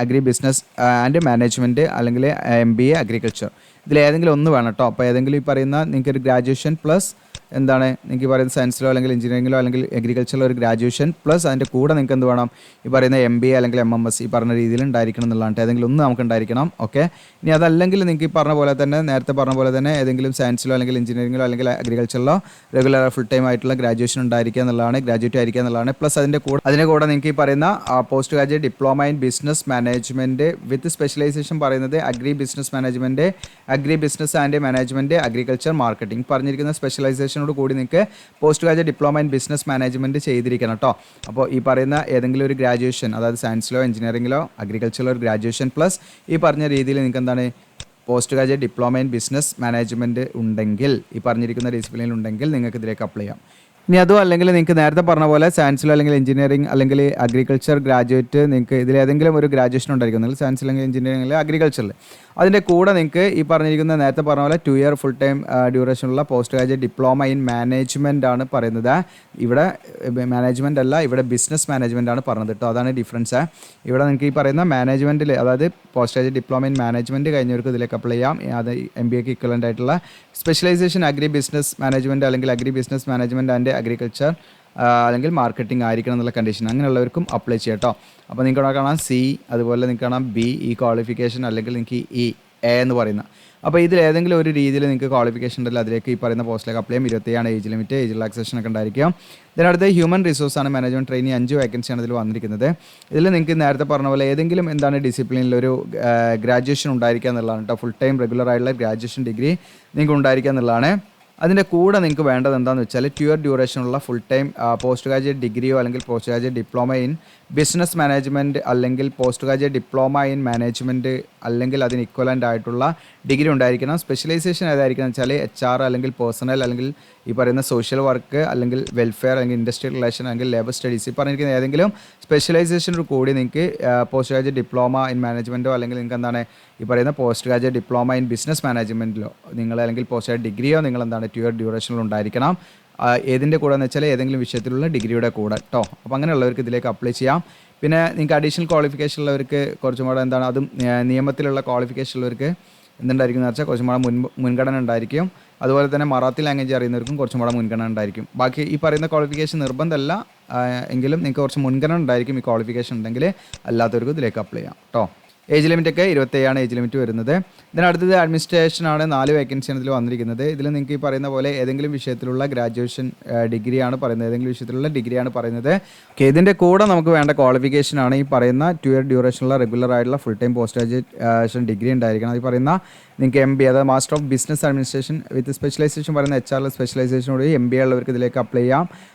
[SPEAKER 1] agri business and management അല്ലെങ്കിൽ MBA അഗ്രികൾച്ചർ, ഇതിലേതെങ്കിലും ഒന്ന് വേണം കേട്ടോ. അപ്പോൾ ഏതെങ്കിലും ഈ പറയുന്ന നിങ്ങൾക്ക് ഒരു ഗ്രാജുവേഷൻ പ്ലസ് എന്താണ് നിങ്ങൾക്ക് പറയുന്ന സയൻസിലോ അല്ലെങ്കിൽ എഞ്ചിനീയറിംഗിലോ അല്ലെങ്കിൽ അഗ്രികൾച്ചറിലോ ഒരു ഗ്രാജുവേഷൻ പ്ലസ് അതിൻ്റെ കൂടെ നിങ്ങൾക്ക് എന്ത് വേണം ഈ പറയുന്ന MBA അല്ലെങ്കിൽ MMS ഈ പറഞ്ഞ രീതിയിൽ ഉണ്ടായിരിക്കണം എന്നുള്ളതാണ്. ഏതെങ്കിലും ഒന്ന് നമുക്ക് ഉണ്ടായിരിക്കണം. ഓക്കെ, ഇനി അതല്ലെങ്കിൽ നിങ്ങൾക്ക് ഈ പറഞ്ഞ പോലെ തന്നെ നേരത്തെ പറഞ്ഞ പോലെ തന്നെ ഏതെങ്കിലും സയൻസിലോ അല്ലെങ്കിൽ എഞ്ചിനീയറിംഗിലോ അല്ലെങ്കിൽ അഗ്രികൾച്ചറിലോ റെഗുലർ ഫുൾ ടൈം ആയിട്ടുള്ള ഗ്രാജുവേഷൻ ഉണ്ടായിരിക്കുക എന്നുള്ളതാണ്, ഗ്രാജുവേറ്റ് ആയിരിക്കുക എന്നുള്ളതാണ്. പ്ലസ് അതിൻ്റെ കൂടെ നിങ്ങൾക്ക് ഈ പറയുന്ന post graduate diploma in business management with specialization പറയുന്നത് agri business management, agri business and management, agriculture marketing പറഞ്ഞിരിക്കുന്ന സ്പെഷ്യലൈസേഷൻ കൂടി നിങ്ങൾക്ക് post graduate diploma in business management ചെയ്തിരിക്കണം കേട്ടോ. അപ്പോൾ ഈ പറയുന്ന ഏതെങ്കിലും ഒരു ഗ്രാജുവേഷൻ അതായത് സയൻസിലോ എഞ്ചിനീയറിംഗിലോ അഗ്രികൾച്ചറിലോ ഒരു ഗ്രാജുവേഷൻ പ്ലസ് ഈ പറഞ്ഞ രീതിയിൽ നിങ്ങൾക്ക് എന്താണ് post graduate diploma in business management ഉണ്ടെങ്കിൽ ഈ പറഞ്ഞിരിക്കുന്ന ഡിസിപ്ലിനിൽ ഉണ്ടെങ്കിൽ നിങ്ങൾക്ക് ഇതിലേക്ക് അപ്ലൈ ചെയ്യാം. ഇനി അതും അല്ലെങ്കിൽ നിങ്ങൾക്ക് നേരത്തെ പറഞ്ഞ പോലെ സയൻസിലോ അല്ലെങ്കിൽ എഞ്ചിനീയറിംഗ് അല്ലെങ്കിൽ അഗ്രികൾച്ചർ ഗ്രാജുവേറ്റ് നിങ്ങൾക്ക് ഇതിലേതെങ്കിലും ഒരു ഗ്രാജുവേഷൻ ഉണ്ടായിരിക്കും, അല്ലെങ്കിൽ സയൻസിൽ അല്ലെങ്കിൽ എഞ്ചിനീയറിംഗ് അല്ലെങ്കിൽ അഗ്രികൾച്ചറിൽ അതിൻ്റെ കൂടെ നിങ്ങൾക്ക് ഈ പറഞ്ഞിരിക്കുന്ന നേരത്തെ പറഞ്ഞ പോലെ 2 year ഫുൾ ടൈം ഡ്യൂറേഷനുള്ള post graduate diploma in management ആണ് പറയുന്നത്. ഇവിടെ മാനേജ്മെൻ്റ് അല്ല, ഇവിടെ ബിസിനസ് മാനേജ്മെൻ്റ് ആണ് പറഞ്ഞത് കേട്ടോ. അതാണ് ഡിഫറൻസ്. ഇവിടെ നിങ്ങൾക്ക് ഈ പറയുന്ന മാനേജ്മെൻറ്റിൽ അതായത് post graduate diploma in management കഴിഞ്ഞവർക്ക് ഇതിലേക്ക് അപ്ലൈ ചെയ്യാം. അത് MBAക്ക് ഇക്വലൻ്റ് ആയിട്ടുള്ള സ്പെഷ്യലൈസേഷൻ അഗ്രി ബിസിനസ് മാനേജ്മെൻറ്റ് അല്ലെങ്കിൽ agri business management and agriculture അല്ലെങ്കിൽ മാർക്കറ്റിംഗ് ആയിരിക്കണം എന്നുള്ള കണ്ടീഷൻ അങ്ങനെയുള്ളവർക്കും അപ്ലൈ ചെയ്യാം കേട്ടോ. അപ്പോൾ നിങ്ങൾക്ക് ഇവിടെ കാണാം C, അതുപോലെ നിങ്ങൾക്ക് കാണാം B ഈ ക്വാളിഫിക്കേഷൻ, അല്ലെങ്കിൽ നിങ്ങൾക്ക് A എന്ന് പറയുന്ന. അപ്പോൾ ഇതിലേതെങ്കിലും ഒരു രീതിയിൽ നിങ്ങൾക്ക് ക്വാളിഫിക്കേഷൻ ഉണ്ടല്ലോ അതിലേക്ക് ഈ പറയുന്ന പോസ്റ്റിലേക്ക് അപ്ലൈ ചെയ്യാം. 27 ഏജ് ലിമിറ്റ്, ഏജ് റിലാക്സേഷൻ ഒക്കെ ഉണ്ടായിരിക്കും. ഇതിനടുത്ത് ഹ്യൂമൻ റിസോഴ്സ് ആണ് മാനേജ്മെൻറ്റ് ട്രെയിനി 5 വേക്കൻസിയാണ് ഇതിൽ വന്നിരിക്കുന്നത്. ഇതിൽ നിങ്ങൾക്ക് നേരത്തെ പറഞ്ഞ പോലെ ഏതെങ്കിലും എന്താണ് ഡിസിപ്ലിനിലൊരു ഗ്രാജുവേഷൻ ഉണ്ടായിരിക്കുക എന്നുള്ളതാണ് കേട്ടോ. ഫുൾ ടൈം റെഗുലർ ആയിട്ടുള്ള ഗ്രാജുവേഷൻ ഡിഗ്രി നിങ്ങൾക്ക് ഉണ്ടായിരിക്കുക എന്നുള്ളതാണ്. അതിൻ്റെ കൂടെ നിങ്ങൾക്ക് വേണ്ടത് എന്താണെന്ന് വെച്ചാൽ 2 year ഡ്യൂറേഷനുള്ള ഫുൾ ടൈം പോസ്റ്റ് ഗ്രാജുവേറ്റ് ഡിഗ്രിയോ അല്ലെങ്കിൽ post graduate diploma in business management അല്ലെങ്കിൽ post graduate diploma in management അല്ലെങ്കിൽ അതിന് ഇക്വലൻ്റ് ആയിട്ടുള്ള ഡിഗ്രി ഉണ്ടായിരിക്കണം. സ്പെഷ്യലൈസേഷൻ ഏതായിരിക്കണം വെച്ചാൽ HR അല്ലെങ്കിൽ പേഴ്സണൽ അല്ലെങ്കിൽ ഈ പറയുന്ന സോഷ്യൽ വർക്ക് അല്ലെങ്കിൽ വെൽഫെയർ അല്ലെങ്കിൽ ഇൻഡസ്ട്രിയൽ റിലേഷൻ അല്ലെങ്കിൽ ലേബർ സ്റ്റഡീസ് ഈ പറഞ്ഞിരിക്കുന്ന ഏതെങ്കിലും സ്പെഷ്യലൈസേഷനോട് കൂടി നിങ്ങൾക്ക് പോസ്റ്റ് ഗ്രാജുവേറ്റ് ഡിപ്ലോമ ഇൻ മാനേജ്മെൻറ്റോ അല്ലെങ്കിൽ നിങ്ങൾക്ക് എന്താണ് ഈ പറയുന്ന post graduate diploma in business മാനേജ്മെൻറ്റിലോ നിങ്ങൾ അല്ലെങ്കിൽ പോസ്റ്റ് ഗ്രാജുവേറ്റ് ഡിഗ്രിയോ നിങ്ങൾ എന്താണ് 2 year ഡ്യൂറേഷനിൽ ഉണ്ടായിരിക്കണം. ഏതിൻ്റെ കൂടെ എന്ന് വെച്ചാൽ ഏതെങ്കിലും വിഷയത്തിലുള്ള ഡിഗ്രിയുടെ കൂടെ കേട്ടോ. അപ്പോൾ അങ്ങനെയുള്ളവർക്ക് ഇതിലേക്ക് അപ്ലൈ ചെയ്യാം. പിന്നെ നിങ്ങൾക്ക് അഡീഷണൽ ക്വാളിഫിക്കേഷൻ ഉള്ളവർക്ക് കുറച്ചും കൂടെ എന്താണ് അതും നിയമത്തിലുള്ള ക്വാളിഫിക്കേഷൻ ഉള്ളവർക്ക് എന്തുണ്ടായിരിക്കും എന്ന് വെച്ചാൽ കുറച്ചും കൂടെ മുൻഗണന ഉണ്ടായിരിക്കും. അതുപോലെ തന്നെ മറാത്തി ലാംഗ്വേജ് അറിയുന്നവർക്കും കുറച്ചും കൂടെ മുൻഗണന ഉണ്ടായിരിക്കും. ബാക്കി ഈ പറയുന്ന ക്വാളിഫിക്കേഷൻ നിർബന്ധമല്ല എങ്കിലും നിങ്ങൾക്ക് കുറച്ച് മുൻഗണന ഉണ്ടായിരിക്കും ഈ ക്വാളിഫിക്കേഷൻ ഉണ്ടെങ്കിൽ. അല്ലാത്തവർക്കും ഇതിലേക്ക് അപ്ലൈ ചെയ്യാം കേട്ടോ. ഏജ് ലിമിറ്റൊക്കെ 27 ഏജ് ലിമിറ്റ് വരുന്നത്. ഇതിനടുത്തത് അഡ്മിനിസ്ട്രേഷനാണ് 4 വേക്കൻസിയാണ് ഇതിൽ വന്നിരിക്കുന്നത്. ഇതിൽ നിങ്ങൾക്ക് ഈ പറയുന്ന പോലെ ഏതെങ്കിലും വിഷയത്തിലുള്ള ഗ്രാജുവേഷൻ ഡിഗ്രിയാണ് പറയുന്നത്, ഏതെങ്കിലും വിഷയത്തിലുള്ള ഡിഗ്രിയാണ് പറയുന്നത്. ഇതിൻ്റെ കൂടെ നമുക്ക് വേണ്ട ക്വാളിഫിക്കേഷനാണ് ഈ പറയുന്ന 2 year ഡ്യൂറേഷനുള്ള റെഗുലർ ആയിട്ടുള്ള full time post graduation degree ഉണ്ടായിരിക്കണം. ഈ പറയുന്ന നിങ്ങൾക്ക് MBA അതായത് master of business administration with specialisation പറയുന്ന HR സ്പെഷ്യലൈസേഷനോട് MBA ഉള്ളവർക്ക് ഇതിലേക്ക് അപ്ലൈ ചെയ്യാം.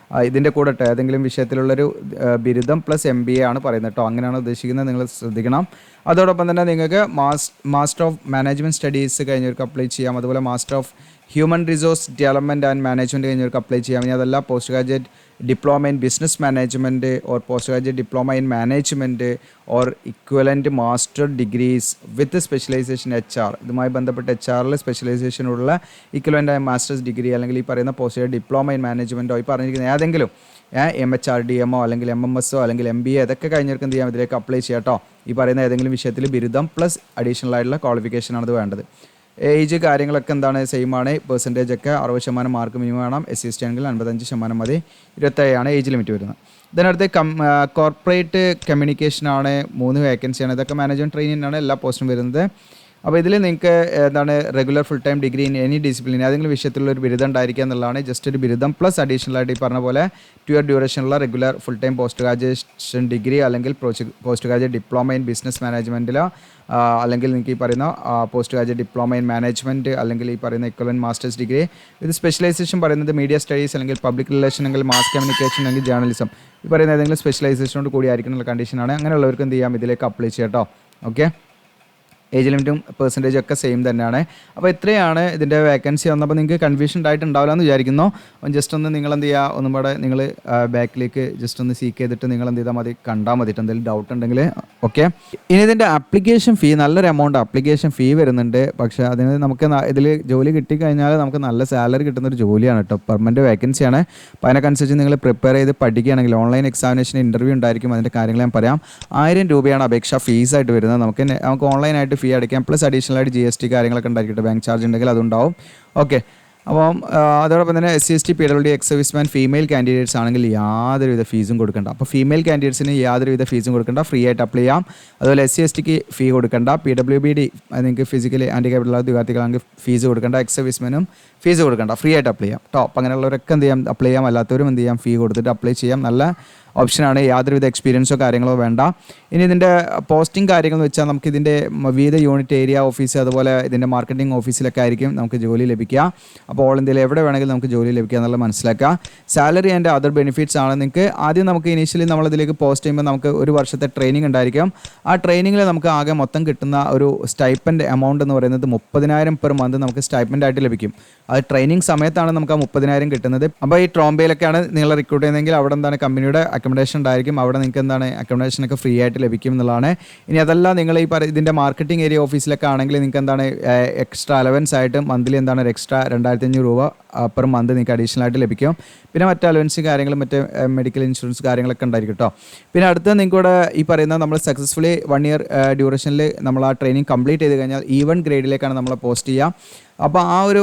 [SPEAKER 1] ഇതിൻ്റെ കൂടെ ഏതെങ്കിലും വിഷയത്തിലുള്ളൊരു ബിരുദം പ്ലസ് MBA ആണ് പറയുന്നത് കേട്ടോ. അങ്ങനെയാണ് ഉദ്ദേശിക്കുന്നത്, നിങ്ങൾ ശ്രദ്ധിക്കണം. അതോടൊപ്പം തന്നെ നിങ്ങൾക്ക് മാസ്റ്റർ ഓഫ് മാനേജ്മെൻറ്റ് സ്റ്റഡീസ് കഴിഞ്ഞവർക്ക് അപ്ലൈ ചെയ്യാം. അതുപോലെ master of human resource development and management കഴിഞ്ഞവർക്ക് അപ്ലൈ ചെയ്യാം. ഇനി അതല്ല post graduate diploma in business management or post graduate diploma in management or equivalent master degrees with specialization HR ഇതുമായി ബന്ധപ്പെട്ട് HRൽ സ്പെഷ്യലൈസേഷനുള്ള ഇക്വലൻ്റ് ആയ മാസ്റ്റേഴ്സ് ഡിഗ്രി അല്ലെങ്കിൽ ഈ പറയുന്ന പോസ്റ്റ് ഗ്രാജുവേറ്റ് ഡിപ്ലോമ ഇൻ മാനേജ്മെൻറ്റോ ഈ പറഞ്ഞിരിക്കുന്ന ഏതെങ്കിലും MHRDMO അല്ലെങ്കിൽ MMSO അല്ലെങ്കിൽ MBA ഇതൊക്കെ കഴിഞ്ഞവർക്ക് എന്ത് ചെയ്യാം ഇതിലേക്ക് അപ്ലൈ ചെയ്യാം കേട്ടോ. ഈ പറയുന്ന ഏതെങ്കിലും വിഷയത്തിൽ ബിരുദം പ്ലസ് അഡീഷണൽ ആയിട്ടുള്ള ക്വാളിഫിക്കേഷനാണ് ഇത് വേണ്ടത്. ഏജ് കാര്യങ്ങളൊക്കെ എന്താണ് സെയിം ആണ്. പെർസെൻറ്റേജ് ഒക്കെ 60% മാർക്ക് മിനിമം വേണം. SC/ST ആണെങ്കിൽ 55% മതി. 27 ഏജ് ലിമിറ്റ് വരുന്നത്. ഇതിനടുത്ത് കോർപ്പറേറ്റ് കമ്മ്യൂണിക്കേഷനാണ് 3 വേക്കൻസിയാണ്. ഇതൊക്കെ മാനേജ്മെൻറ്റ് ട്രെയിനിങ്ങാണ് എല്ലാ പോസ്റ്റും വരുന്നത്. അപ്പോൾ ഇതിൽ നിങ്ങൾക്ക് എന്താണ് regular full time degree in any discipline ഏതെങ്കിലും വിഷയത്തിലുള്ള ഒരു ബിരുദം ഉണ്ടായിരിക്കുക എന്നുള്ളതാണ്. ജസ്റ്റ് ഒരു ബിരുദം പ്ലസ് അഡീഷണൽ ആയിട്ട് ഈ പറഞ്ഞ പോലെ 2 year ഡ്യൂറേഷനുള്ള regular full time post graduation degree അല്ലെങ്കിൽ post graduate diploma in business മാനേജ്മെൻറ്റിലോ അല്ലെങ്കിൽ നിങ്ങൾക്ക് ഈ പറയുന്ന post graduate diploma in management അല്ലെങ്കിൽ ഈ പറയുന്ന ഇക്വലൻ്റ് മാസ്റ്റേഴ്സ് ഡിഗ്രി ഇത് സ്പെഷ്യലൈസേഷൻ പറയുന്നത് മീഡിയ സ്റ്റഡീസ് അല്ലെങ്കിൽ പബ്ലിക് റിലേഷൻ അല്ലെങ്കിൽ മാസ് കമ്മ്യൂണിക്കേഷൻ അല്ലെങ്കിൽ ജേർണലിസം ഈ പറയുന്ന ഏതെങ്കിലും സ്പെഷ്യലൈസേഷനോട് കൂടി ആയിരിക്കുന്ന കണ്ടീഷനാണ്. അങ്ങനെയുള്ളവർക്ക് എന്ത് ചെയ്യാം ഇതിലേക്ക് അപ്ലൈ ചെയ്യാം കേട്ടോ. ഓക്കെ, ഏജ് ലിമിറ്റും പെർസെൻറ്റേജും ഒക്കെ സെയിം തന്നെയാണ്. അപ്പോൾ ഇത്രയാണ് ഇതിൻ്റെ വേക്കൻസി വന്നപ്പോൾ നിങ്ങൾക്ക് കൺഫ്യൂഷൻ ആയിട്ടുണ്ടാവില്ല എന്ന് വിചാരിക്കുന്നു. ജസ്റ്റ് ഒന്ന് നിങ്ങൾ എന്ത് ചെയ്യുക, ഒന്നും കൂടെ നിങ്ങൾ ബാക്കിലേക്ക് ജസ്റ്റ് ഒന്ന് സീക്ക് ചെയ്തിട്ട് നിങ്ങൾ എന്ത് ചെയ്താൽ മതി, കണ്ടാൽ മതിയിട്ട് എന്തെങ്കിലും ഡൗട്ട് ഉണ്ടെങ്കിൽ. ഓക്കെ, ഇനി ഇതിൻ്റെ ആപ്ലിക്കേഷൻ ഫീ നല്ലൊരു എമൗണ്ട് ആപ്ലിക്കേഷൻ ഫീ വരുന്നുണ്ട്. പക്ഷേ അതിന് നമുക്ക് ഇതിൽ ജോലി കിട്ടിക്കഴിഞ്ഞാൽ നമുക്ക് നല്ല സാലറി കിട്ടുന്നൊരു ജോലിയാണ് കേട്ടോ, പെർമനൻറ്റ് വേക്കൻസിയാണ്. അപ്പോൾ അതിനനുസരിച്ച് നിങ്ങൾ പ്രിപ്പയർ ചെയ്ത് പഠിക്കുകയാണെങ്കിൽ ഓൺലൈൻ എക്സാമിനേഷൻ ഇൻ്റർവ്യൂ ഉണ്ടായിരിക്കും. അതിൻ്റെ കാര്യങ്ങൾ ഞാൻ പറയാം. 1000 രൂപയാണ് അപേക്ഷാ ഫീസായിട്ട് വരുന്നത്. നമുക്ക് ഓൺലൈനായിട്ട് ഫീ അടയ്ക്കാം. പ്ലസ് അഡീഷണൽ ആയിട്ട് GST കാര്യങ്ങളൊക്കെ ഉണ്ടായിരിക്കട്ടെ, ബാങ്ക് ചാർജ് ഉണ്ടെങ്കിൽ അതുണ്ടാവും. ഓക്കെ, അപ്പം അതോടൊപ്പം തന്നെ SC/ST PWD ex serviceman female candidates ആണെങ്കിൽ യാതൊരുവിധ ഫീസും കൊടുക്കണ്ട. അപ്പോൾ ഫീമെയിൽ കാൻഡിഡേറ്റ്സിന് യാതൊരുവിധ ഫീസും കൊടുക്കണ്ട, ഫ്രീ ആയിട്ട് അപ്ലൈ ചെയ്യാം. അതുപോലെ SC/STക്ക് ഫീ കൊടുക്കണ്ട. PWBD നിങ്ങൾക്ക് ഫിസിക്കലി ഹാൻഡിക്യാപ്ഡ് ഉദ്യോഗാർത്ഥികളാണെങ്കിൽ ഫീസ് കൊടുക്കണ്ട. എക്സ് സർവീസ്മാനും ഫീസ് കൊടുക്കണ്ട, ഫ്രീ ആയിട്ട് അപ്ലൈ ചെയ്യാം. ടോപ്പ് അങ്ങനെയുള്ളവരൊക്കെ എന്ത് ചെയ്യാം, അപ്ലൈ ചെയ്യാം. അല്ലാത്തവരും എന്ത് ചെയ്യാം, ഫീ കൊടുത്തിട്ട് അപ്ലൈ ചെയ്യാം. നല്ല ഓപ്ഷനാണ്, യാതൊരുവിധ എക്സ്പീരിയൻസോ കാര്യങ്ങളോ വേണ്ട. ഇനി ഇതിൻ്റെ പോസ്റ്റിംഗ് കാര്യങ്ങൾ എന്ന് വെച്ചാൽ നമുക്ക് ഇതിൻ്റെ വിവിധ യൂണിറ്റ് ഏരിയ ഓഫീസ് അതുപോലെ ഇതിൻ്റെ മാർക്കറ്റിംഗ് ഓഫീസിലൊക്കെ ആയിരിക്കും നമുക്ക് ജോലി ലഭിക്കുക. അപ്പോൾ ഓൾ ഇന്ത്യയിൽ എവിടെ വേണമെങ്കിലും നമുക്ക് ജോലി ലഭിക്കുക എന്നുള്ളത് മനസ്സിലാക്കുക. സാലറി ആൻഡ് അതർ ബെനിഫിറ്റ്സ് ആണ്. നിങ്ങൾക്ക് ആദ്യം നമുക്ക് ഇനീഷ്യലി നമ്മളിതിലേക്ക് പോസ്റ്റ് ചെയ്യുമ്പോൾ നമുക്ക് ഒരു വർഷത്തെ ട്രെയിനിങ് ഉണ്ടായിരിക്കും. ആ ട്രെയിനിങ്ങിൽ നമുക്ക് ആകെ മൊത്തം കിട്ടുന്ന ഒരു സ്റ്റൈപ്പൻഡ് എമൗണ്ട് എന്ന് പറയുന്നത് 30,000 പെർ മന്ത് നമുക്ക് സ്റ്റൈപ്പൻഡ് ആയിട്ട് ലഭിക്കും. അത് ട്രെയിനിങ് സമയത്താണ് നമുക്ക് ആ 30,000 കിട്ടുന്നത്. അപ്പോൾ ഈ ട്രോംബെയിലൊക്കെയാണ് നിങ്ങൾ റിക്രൂട്ട് ചെയ്യുന്നതെങ്കിൽ അവിടെ എന്താണ് കമ്പനിയുടെ അക്കോമഡേഷൻ ഉണ്ടായിരിക്കും. അവിടെ നിങ്ങൾക്ക് എന്താണ് അക്കോമഡേഷനൊക്കെ ഫ്രീ ആയിട്ട് ലഭിക്കും എന്നുള്ളതാണ്. ഇനി അതല്ല നിങ്ങൾ ഈ ഇതിൻ്റെ മാർക്കറ്റിംഗ് ഏരിയ ഓഫീസിലൊക്കെ ആണെങ്കിൽ നിങ്ങൾക്ക് എന്താണ് എക്സ്ട്രാ അലവൻസ് ആയിട്ട് മന്ത്ലി എന്താണ് ഒരു എക്സ്ട്രാ 2,500 രൂപ പെർ മന്ത് നിങ്ങൾക്ക് അഡീഷണൽ ആയിട്ട് ലഭിക്കും. പിന്നെ മറ്റ് അലവൻസ് കാര്യങ്ങളും മറ്റ് മെഡിക്കൽ ഇൻഷുറൻസ് കാര്യങ്ങളൊക്കെ ഉണ്ടായിരിക്കും കേട്ടോ. പിന്നെ അടുത്ത് നിങ്ങൾക്കിവിടെ ഈ പറയുന്ന നമ്മൾ സക്സസ്ഫുള്ളി 1 ഇയർ ഡ്യൂറേഷനിൽ നമ്മൾ ആ ട്രെയിനിങ് കംപ്ലീറ്റ് ചെയ്ത് കഴിഞ്ഞാൽ E1 ഗ്രേഡിലേക്കാണ് നമ്മൾ പോസ്റ്റ് ചെയ്യുക. അപ്പോൾ ആ ഒരു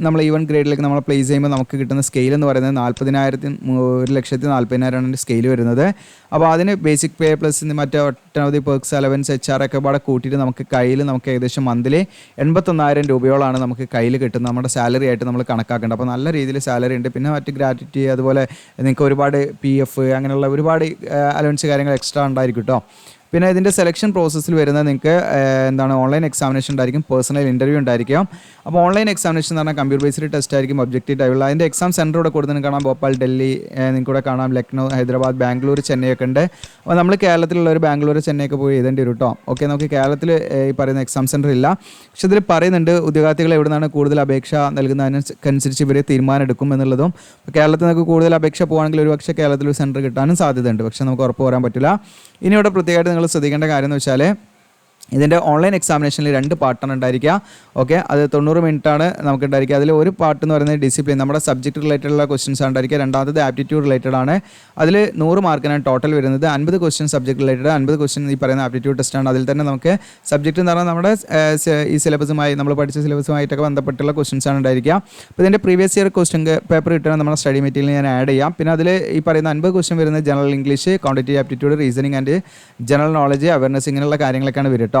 [SPEAKER 1] നമ്മൾ E1 ഗ്രേഡിലേക്ക് നമ്മൾ പ്ലേസ് ചെയ്യുമ്പോൾ നമുക്ക് കിട്ടുന്ന സ്കെയിൽ എന്ന് പറയുന്നത് 1,40,000 സ്കെയിൽ വരുന്നത്. അപ്പോൾ അതിന് ബേസിക് പേ പ്ലസ് മറ്റേ ഒട്ടനവധി പെർക്സ് അലവൻസ് HR ഒക്കെ പാടെ കൂട്ടിയിട്ട് നമുക്ക് കയ്യിൽ നമുക്ക് ഏകദേശം മന്ത്ലി 81,000 രൂപയോളാണ് നമുക്ക് കയ്യിൽ കിട്ടുന്നത്, നമ്മുടെ സാലറി ആയിട്ട് നമ്മൾ കണക്കാക്കേണ്ടത്. അപ്പോൾ നല്ല രീതിയിൽ സാലറി ഉണ്ട്. പിന്നെ മറ്റ് ഗ്രാറ്റുറ്റി അതുപോലെ നിങ്ങൾക്ക് ഒരുപാട് PF അങ്ങനെയുള്ള ഒരുപാട് അലവൻസ് കാര്യങ്ങൾ എക്സ്ട്രാ ഉണ്ടായിരിക്കും കേട്ടോ. പിന്നെ ഇതിൻ്റെ സെലക്ഷൻ പ്രോസസ്സിൽ വരുന്നത് നിങ്ങൾക്ക് എന്താണ് ഓൺലൈൻ എക്സാമിനേഷൻ ഉണ്ടായിരിക്കും, പേഴ്സണൽ ഇൻ്റർവ്യൂ ഉണ്ടായിരിക്കും. അപ്പോൾ ഓൺലൈൻ എക്സാമിനേഷൻ എന്ന് പറഞ്ഞാൽ കമ്പ്യൂട്ടർ ബേസ്ഡ് ടെസ്റ്റ് ആയിരിക്കും, ഒബ്ജക്റ്റീവ് ടൈപ്പുള്ള. അതിൻ്റെ എക്സാം സെൻറ്റർ ഇവിടെ കൊടുത്ത് കാണാം. ഭോപ്പാൽ, ഡൽഹി നിങ്ങൾക്കൂടെ കാണാം, ലക്നൗ, ഹൈദരാബാദ്, ബാംഗ്ലൂർ, ചെന്നൈ ഒക്കെ ഉണ്ട്. അപ്പോൾ നമ്മൾ കേരളത്തിലുള്ളവർ ബാംഗ്ലൂർ, ചെന്നൈ ഒക്കെ പോയി എഴുതേണ്ടി വരും കേട്ടോ. ഓക്കെ, നമുക്ക് കേരളത്തിൽ ഈ പറയുന്ന എക്സാം സെൻറ്റർ ഇല്ല. പക്ഷെ ഇതിൽ പറയുന്നുണ്ട് ഉദ്യോഗാർത്ഥികൾ എവിടെ നിന്നാണ് കൂടുതൽ അപേക്ഷ നൽകുന്നതിനനുസരിച്ച് ഇവർ തീരുമാനം എടുക്കും എന്നുള്ളതും. കേരളത്തിൽ നമുക്ക് കൂടുതൽ അപേക്ഷ പോകുകയാണെങ്കിൽ ഒരുപക്ഷെ കേരളത്തിൽ ഒരു സെൻറ്റർ കിട്ടാനും സാധ്യതയുണ്ട്. പക്ഷെ നമുക്ക് ഉറപ്പ് പറയാൻ പറ്റില്ല. ഇനി ഇവിടെ പ്രത്യേകമായിട്ട് നിങ്ങൾ ശ്രദ്ധിക്കേണ്ട കാര്യം എന്ന് വെച്ചാൽ ഇതിൻ്റെ ഓൺലൈൻ എക്സാമിനേഷനിൽ 2 പാർട്ടാണ് ഉണ്ടായിരിക്കുക. ഓക്കെ, അത് 90 മിനിറ്റാണ് നമുക്ക് ഉണ്ടായിരിക്കുക. അതിൽ ഒരു പാർട്ട് എന്ന് പറയുന്നത് ഡിസിപ്ലിൻ, നമ്മുടെ സബ്ജക്റ്റ് റിലേറ്റഡുള്ള ക്വസ്റ്റ്യൻസ് ആണ് ഉണ്ടായിരിക്കുക. രണ്ടാമത് ആപ്റ്റിറ്റ്യൂഡ് റിലേറ്റഡ് ആണ്. അതിൽ 100 മാർക്കിനാണ് ടോട്ടൽ വരുന്നത്. 50 ക്വസ്റ്റ്യൻ സബ്ജക്റ്റ് റിലേറ്റഡ്, 50 ക്വസ്റ്റ്യൻ ഈ പറയുന്ന ആപ്റ്റിറ്റ്യൂഡ് ടെസ്റ്റാണ്. അതിൽ തന്നെ നമുക്ക് സബ്ജക്റ്റ് എന്ന് പറഞ്ഞാൽ നമ്മുടെ ഈ സിലബസുമായി നമ്മൾ പഠിച്ച സിലബസുമായിട്ടൊക്കെ ബന്ധപ്പെട്ടുള്ള ക്വസ്റ്റ്യൻസ് ആണ് ഉണ്ടായിരിക്കുക. അപ്പോൾ ഇതിൻ്റെ പ്രീവിയസ് ഇയർ ക്വസ്റ്റ്യൻ പേപ്പർ കിട്ടണം നമ്മുടെ സ്റ്റഡി മെറ്റീരിയൽ ഞാൻ ആഡ് ചെയ്യാം. പിന്നെ അതിൽ ഈ പറയുന്ന 50 ക്വസ്റ്റ്യൻ വരുന്നത് general English, quantitative aptitude, reasoning and general knowledge, awareness ഇങ്ങനെയുള്ള കാര്യങ്ങളൊക്കെയാണ് വരും കേട്ടോ.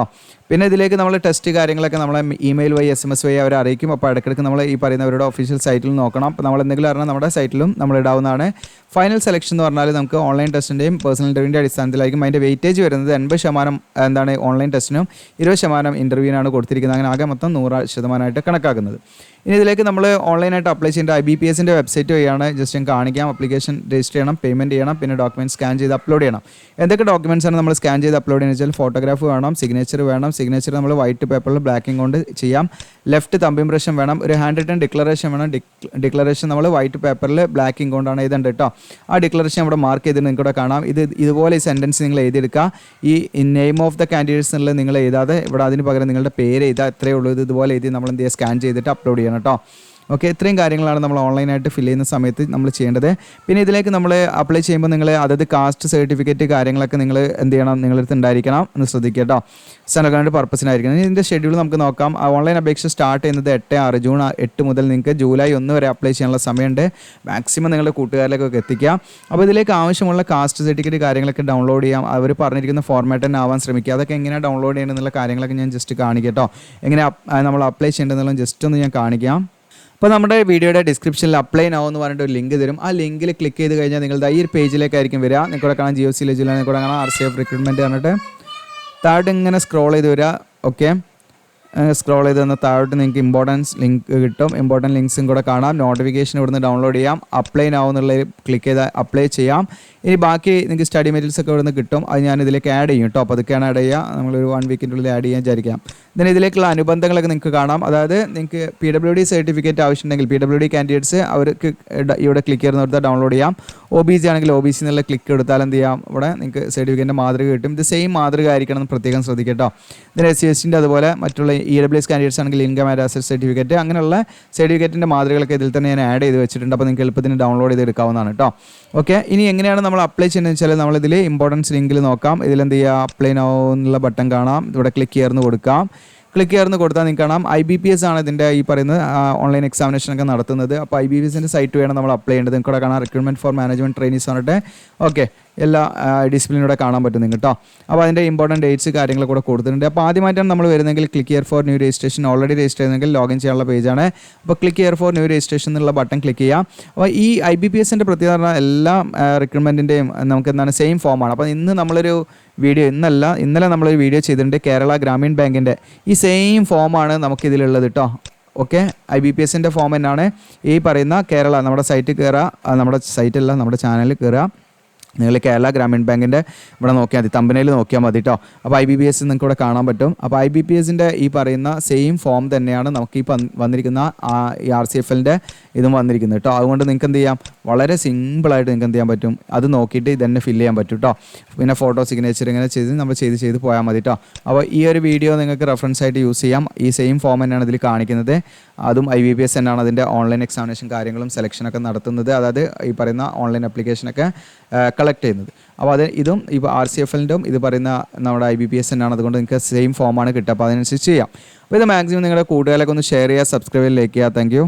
[SPEAKER 1] പിന്നെ ഇതിലേക്ക് നമ്മൾ ടെസ്റ്റ് കാര്യങ്ങളൊക്കെ നമ്മളെ ഇമെയിൽ വഴി SMS വഴി അവർ അറിയിക്കും. അപ്പോൾ ഇടയ്ക്കിടയ്ക്ക് നമ്മൾ ഈ പറയുന്നവരുടെ ഒഫീഷ്യൽ സൈറ്റിൽ നോക്കണം. അപ്പോൾ നമ്മൾ എന്തെങ്കിലും അറിഞ്ഞാൽ നമ്മുടെ സൈറ്റിലും നമ്മൾ ഇടാവുന്നതാണ്. ഫൈനൽ സെലക്ഷൻ എന്ന് പറഞ്ഞാൽ നമുക്ക് ഓൺലൈൻ ടെസ്റ്റിൻ്റെയും പേഴ്സണൽ ഇൻ്റർവ്യൂവിൻ്റെ അടിസ്ഥാനത്തിലായിരിക്കും. അതിൻ്റെ വെയിറ്റേജ് വരുന്നത് 80% എന്താണ് ഓൺലൈൻ ടെസ്റ്റിനും 20% ഇൻ്റർവ്യൂവിനാണ് കൊടുത്തിരിക്കുന്നത്. അങ്ങനെ ആകെ മൊത്തം 100% കണക്കാക്കുന്നത്. ഇനി ഇതിലേക്ക് നമ്മൾ ഓൺലൈനായിട്ട് അപ്ലൈ ചെയ്യേണ്ട IBPSൻ്റെ വെബ്സൈറ്റ് വഴിയാണ്. ജസ്റ്റ് ഞാൻ കാണിക്കാം. അപ്ലിക്കേഷൻ രജിസ്റ്റർ ചെയ്യണം, പേയ്മെൻറ്റ് ചെയ്യണം, പിന്നെ ഡോക്യുമെൻറ്റ് സ്കാൻ ചെയ്ത് അപ്ലോഡ് ചെയ്യണം. എന്തൊക്കെ ഡോക്യുമെൻറ്റ്സാണ് നമ്മൾ സ്കാൻ ചെയ്ത് അപ്ലോഡ് ചെയ്യുന്നത് വെച്ചാൽ ഫോട്ടോഗ്രാഫ് വേണം, സിഗ്നേച്ചർ വേണം. സിഗ്നേച്ചർ നമ്മൾ വൈറ്റ് പേപ്പറിൽ ബ്ലാക്കിംഗ് കൊണ്ട് ചെയ്യാം. ലെഫ്റ്റ് തമ്പ് ഇംപ്രഷൻ വേണം. ഒരു ഹാൻഡ് റിട്ടൺ ഡിക്ലറേഷൻ വേണം. ഡിക്ലറേഷൻ നമ്മൾ വൈറ്റ് പേപ്പറിൽ ബ്ലാക്കിംഗ് കൊണ്ടാണ് എഴുതേണ്ടത് കേട്ടോ. ആ ഡിക്ലറേഷൻ അവിടെ മാർക്ക് ചെയ്തിട്ട് നിങ്ങൾക്കിവിടെ കാണാം. ഇതുപോലെ ഈ സെൻറ്റൻസ് നിങ്ങൾ എഴുതിയെടുക്കുക. ഈ നെയിം ഓഫ് ദ കാൻഡിഡേറ്റ്സ് എന്നുള്ളത് നിങ്ങൾ എഴുതാതെ ഇവിടെ അതിന് പകരം നിങ്ങളുടെ പേര് എഴുതാം. എത്രയേ ഉള്ളൂ. ഇതുപോലെ എഴുതി നമ്മൾ എന്ത് ചെയ്യുക, സ്കാൻ ചെയ്തിട്ട് അപ്ലോഡ് ചെയ്യണം കേട്ടോ. ഓക്കെ, ഇത്രയും കാര്യങ്ങളാണ് നമ്മൾ ഓൺലൈനായിട്ട് ഫില്ല് ചെയ്യുന്ന സമയത്ത് നമ്മൾ ചെയ്യേണ്ടത്. പിന്നെ ഇതിലേക്ക് നമ്മൾ അപ്ലൈ ചെയ്യുമ്പോൾ നിങ്ങൾ അതത് കാസ്റ്റ് സർട്ടിഫിക്കറ്റ് കാര്യങ്ങളൊക്കെ നിങ്ങൾ എന്ത് ചെയ്യണം, നിങ്ങളടുത്ത് ഉണ്ടായിരിക്കണം എന്ന് ശ്രദ്ധിക്കുക കേട്ടോ. സെനഗാണ്ട് പർപ്പസിനായിരിക്കണം. ഇതിൻ്റെ ഷെഡ്യൂൾ നമുക്ക് നോക്കാം. ഓൺലൈൻ അപേക്ഷ സ്റ്റാർട്ട് ചെയ്യുന്നത് 8/6 ജൂൺ 8 മുതൽ നിങ്ങൾക്ക് ജൂലൈ 1 വരെ അപ്ലൈ ചെയ്യാനുള്ള സമയമുണ്ട്. മാക്സിമം നിങ്ങളുടെ കൂട്ടുകാരിലേക്കൊക്കെ എത്തിക്കുക. അപ്പോൾ ഇതിലേക്ക് ആവശ്യമുള്ള കാസ്റ്റ് സർട്ടിഫിക്കറ്റ് കാര്യങ്ങളൊക്കെ ഡൗൺലോഡ് ചെയ്യാം. അവർ പറഞ്ഞിരിക്കുന്ന ഫോർമാറ്റ് തന്നെ ആവാൻ ശ്രമിക്കുക. അതൊക്കെ എങ്ങനെയാണ് ഡൗൺലോഡ് ചെയ്യേണ്ടതെന്നുള്ള കാര്യങ്ങളൊക്കെ ഞാൻ ജസ്റ്റ് കാണിക്കാം കേട്ടോ. എങ്ങനെ നമ്മൾ അപ്ലൈ ചെയ്യേണ്ടതെന്നുള്ള ജസ്റ്റ് ഒന്ന് ഞാൻ കാണിക്കാം. അപ്പോൾ നമ്മുടെ വീഡിയോയുടെ ഡിസ്ക്രിപ്ഷനിൽ അപ്ലൈ നൗ എന്ന് പറഞ്ഞിട്ട് ഒരു ലിങ്ക് തരും. ആ ലിങ്കിൽ ക്ലിക്ക് ചെയ്ത് കഴിഞ്ഞാൽ നിങ്ങളുടെ ഈ ഒരു പേജിലേക്കായിരിക്കും വരിക. നിങ്ങൾക്കൂടെ കാണാം GOC ജില്ല, നിങ്ങൾക്കൂടെ കാണാം RCF റിക്രൂട്ട്മെൻറ്റ് പറഞ്ഞിട്ട് താഴോട്ട് ഇങ്ങനെ സ്ക്രോൾ ചെയ്ത് വരിക. ഓക്കെ, സ്ക്രോൾ ചെയ്ത് തന്ന താഴോട്ട് നിങ്ങൾക്ക് ഇമ്പോർട്ടൻസ് ലിങ്ക് കിട്ടും. ഇമ്പോർട്ടൻറ്റ് ലിങ്ക്സും കൂടെ കാണാം. നോട്ടിഫിക്കേഷൻ ഇവിടുന്ന് ഡൗൺലോഡ് ചെയ്യാം. അപ്ലൈ നൗ എന്നുള്ളത് ക്ലിക്ക് ചെയ്താൽ അപ്ലൈ ചെയ്യാം. ഇനി ബാക്കി നിങ്ങൾക്ക് സ്റ്റഡി മെറ്റീരിയൽസ് ഒക്കെ ഇവിടുന്ന് കിട്ടും. അത് ഞാൻ ഇതിലേക്ക് ആഡ് ചെയ്യും കേട്ടോ. അപ്പോൾ അതൊക്കെയാണ് ആഡ് ചെയ്യുക. നമ്മളൊരു 1 വീക്കിൻ്റെ ഉള്ളിൽ ആഡ് ചെയ്യാൻ വിചാരിക്കാം. then ഇതിലേക്കുള്ള അനുബന്ധങ്ങളൊക്കെ നിങ്ങൾക്ക് കാണാം. അതായത് നിങ്ങൾക്ക് PWD സർട്ടിഫിക്കറ്റ് ആവശ്യമുണ്ടെങ്കിൽ PWD കാൻഡിഡേറ്റ്സ് അവർക്ക് ഇവിടെ ക്ലിക്ക് ചെയ്യുന്ന ഡൗൺലോഡ് ചെയ്യാം. OBC ആണെങ്കിൽ OBC എന്നുള്ള ക്ലിക്ക് എടുത്താൽ എന്ത് ചെയ്യാം, ഇവിടെ നിങ്ങൾക്ക് സർട്ടിഫിക്കറ്റിൻ്റെ മാതൃക കിട്ടും. ഇത് സെയിം മാതൃക ആയിരിക്കണം എന്ന് പ്രത്യേകം ശ്രദ്ധിക്കട്ടോ. ഇതിന് SC/STൻ്റെ അതുപോലെ മറ്റുള്ള EWS കാൻഡിഡേറ്റ്സ് ആണെങ്കിൽ ഇൻകം ആൻഡ് അസറ്റ് സർട്ടിഫിക്കറ്റ് അങ്ങനെയുള്ള സർട്ടിഫിക്കറ്റിൻ്റെ മാതൃകകളൊക്കെ ഇതിൽ തന്നെ ഞാൻ ആഡ് ചെയ്ത് വെച്ചിട്ടുണ്ട്. അപ്പോൾ നിങ്ങൾക്ക് എളുപ്പത്തിന് ഡൗൺലോഡ് ചെയ്ത് എടുക്കാവുന്നതാണ് കേട്ടോ. ഓക്കെ, ഇനി എങ്ങനെയാണ് നമ്മൾ അപ്ലൈ ചെയ്യുന്നത് വെച്ചാൽ നമ്മളിതിൽ ഇമ്പോർട്ടൻസ് ലിങ്കിൽ നോക്കാം. ഇതിലെന്ത് ചെയ്യുക, അപ്ലൈ നൗ എന്നുള്ള ബട്ടൺ കാണാം. ഇവിടെ ക്ലിക്ക് ചെയ്യുന്ന കൊടുക്കാം. ക്ലിക്ക് ചെയ്യുന്ന കൊടുത്താൽ നിങ്ങൾക്ക് കാണാം IBPS ആണ് ഇതിൻ്റെ ഈ പറയുന്നത് ഓൺലൈൻ എക്സാമിനേഷനൊക്കെ നടത്തുന്നത്. അപ്പോൾ IBPSൻ്റെ സൈറ്റ് വേണം നമ്മൾ അപ്ലൈ ചെയ്യേണ്ടത്. നിങ്ങൾക്ക് ഇവിടെ കാണാം റിക്രൂട്ട്മെൻറ്റ് ഫോർ മാനേജ്മെൻറ്റ് ട്രെയിനീസ് പറഞ്ഞിട്ട് ഓക്കെ എല്ലാ ഡിസിപ്ലിനൂടെ കാണാൻ പറ്റും നിങ്ങൾക്ക് കേട്ടോ. അപ്പോൾ അതിൻ്റെ ഇമ്പോർട്ടൻറ്റ് ഡേറ്റ്സ് കാര്യങ്ങളൊക്കെ കൂടെ കൊടുത്തിട്ടുണ്ട്. അപ്പോൾ ആദ്യമായിട്ടാണ് നമ്മൾ വരുന്നതെങ്കിൽ click here for new registration. Already register ചെയ്തെങ്കിൽ ലോഗിൻ ചെയ്യാനുള്ള പേജാണ്. അപ്പോൾ click here for new registration എന്നുള്ള ബട്ടൺ ക്ലിക്ക് ചെയ്യാം. അപ്പോൾ ഈ IBPSൻ്റെ പ്രത്യേകത എല്ലാ റിക്രൂട്ട്മെൻറ്റിൻ്റെയും നമുക്ക് എന്താണ് സെയിം ഫോമാണ്. അപ്പോൾ ഇന്ന് നമ്മളൊരു വീഡിയോ ഇന്നലെ നമ്മളൊരു വീഡിയോ ചെയ്തിട്ടുണ്ട് കേരള ഗ്രാമീൺ ബാങ്കിൻ്റെ. ഈ സെയിം ഫോമാണ് നമുക്കിതിലുള്ളത് കേട്ടോ. ഓക്കെ, IBPSൻ്റെ ഫോം തന്നെയാണ് ഈ പറയുന്ന കേരള. നമ്മുടെ സൈറ്റിൽ കയറുക, നമ്മുടെ സൈറ്റല്ല നമ്മുടെ ചാനലിൽ കയറുക. നിങ്ങൾ കേരള ഗ്രാമീൺ ബാങ്കിൻ്റെ ഇവിടെ നോക്കിയാൽ മതി, തമ്പനയിൽ നോക്കിയാൽ മതി കേട്ടോ. അപ്പോൾ IBPS നിങ്ങൾക്ക് ഇവിടെ കാണാൻ പറ്റും. അപ്പോൾ IBPSൻ്റെ ഈ പറയുന്ന സെയിം ഫോം തന്നെയാണ് നമുക്ക് ഈ വന്നിരിക്കുന്ന ഈ RCFLൻ്റെ ഇതും വന്നിരിക്കുന്നത് കേട്ടോ. അതുകൊണ്ട് നിങ്ങൾക്ക് എന്ത് ചെയ്യാം, വളരെ സിമ്പിളായിട്ട് നിങ്ങൾക്ക് എന്ത് ചെയ്യാൻ പറ്റും, അത് നോക്കിയിട്ട് ഇതന്നെ ഫില്ല് ചെയ്യാൻ പറ്റും കേട്ടോ. പിന്നെ ഫോട്ടോ സിഗ്നേച്ചർ ഇങ്ങനെ ചെയ്ത് നമ്മൾ ചെയ്ത് പോയാൽ മതി കേട്ടോ. അപ്പോൾ ഈ ഒരു വീഡിയോ നിങ്ങൾക്ക് റെഫറൻസ് ആയിട്ട് യൂസ് ചെയ്യാം. ഈ സെയിം ഫോം തന്നെയാണ് ഇതിൽ കാണിക്കുന്നത്. അതും IBPS തന്നെയാണ് അതിൻ്റെ ഓൺലൈൻ എക്സാമിനേഷൻ കാര്യങ്ങളും സെലക്ഷനൊക്കെ നടത്തുന്നത്. അതായത് ഈ പറയുന്ന ഓൺലൈൻ ആപ്ലിക്കേഷനൊക്കെ കളക്ട് ചെയ്യുന്നത്. അപ്പോൾ ഇതും ഇപ്പോൾ RCFLൻ്റെയും ഇത് പറയുന്ന നമ്മുടെ IBPS തന്നെയാണ്. അതുകൊണ്ട് നിങ്ങൾക്ക് സെയിം ഫോമാണ് കിട്ടുക. അപ്പോൾ അതിനനുസരിച്ച് ചെയ്യാം. അപ്പോൾ ഇത് മാക്സിമം നിങ്ങളുടെ കൂട്ടുകാരൊക്കെ ഒന്ന് ഷെയർ ചെയ്യുക, സബ്സ്ക്രൈബ് ചെയ്യുക, ലൈക്ക് ചെയ്യുക. Thank you.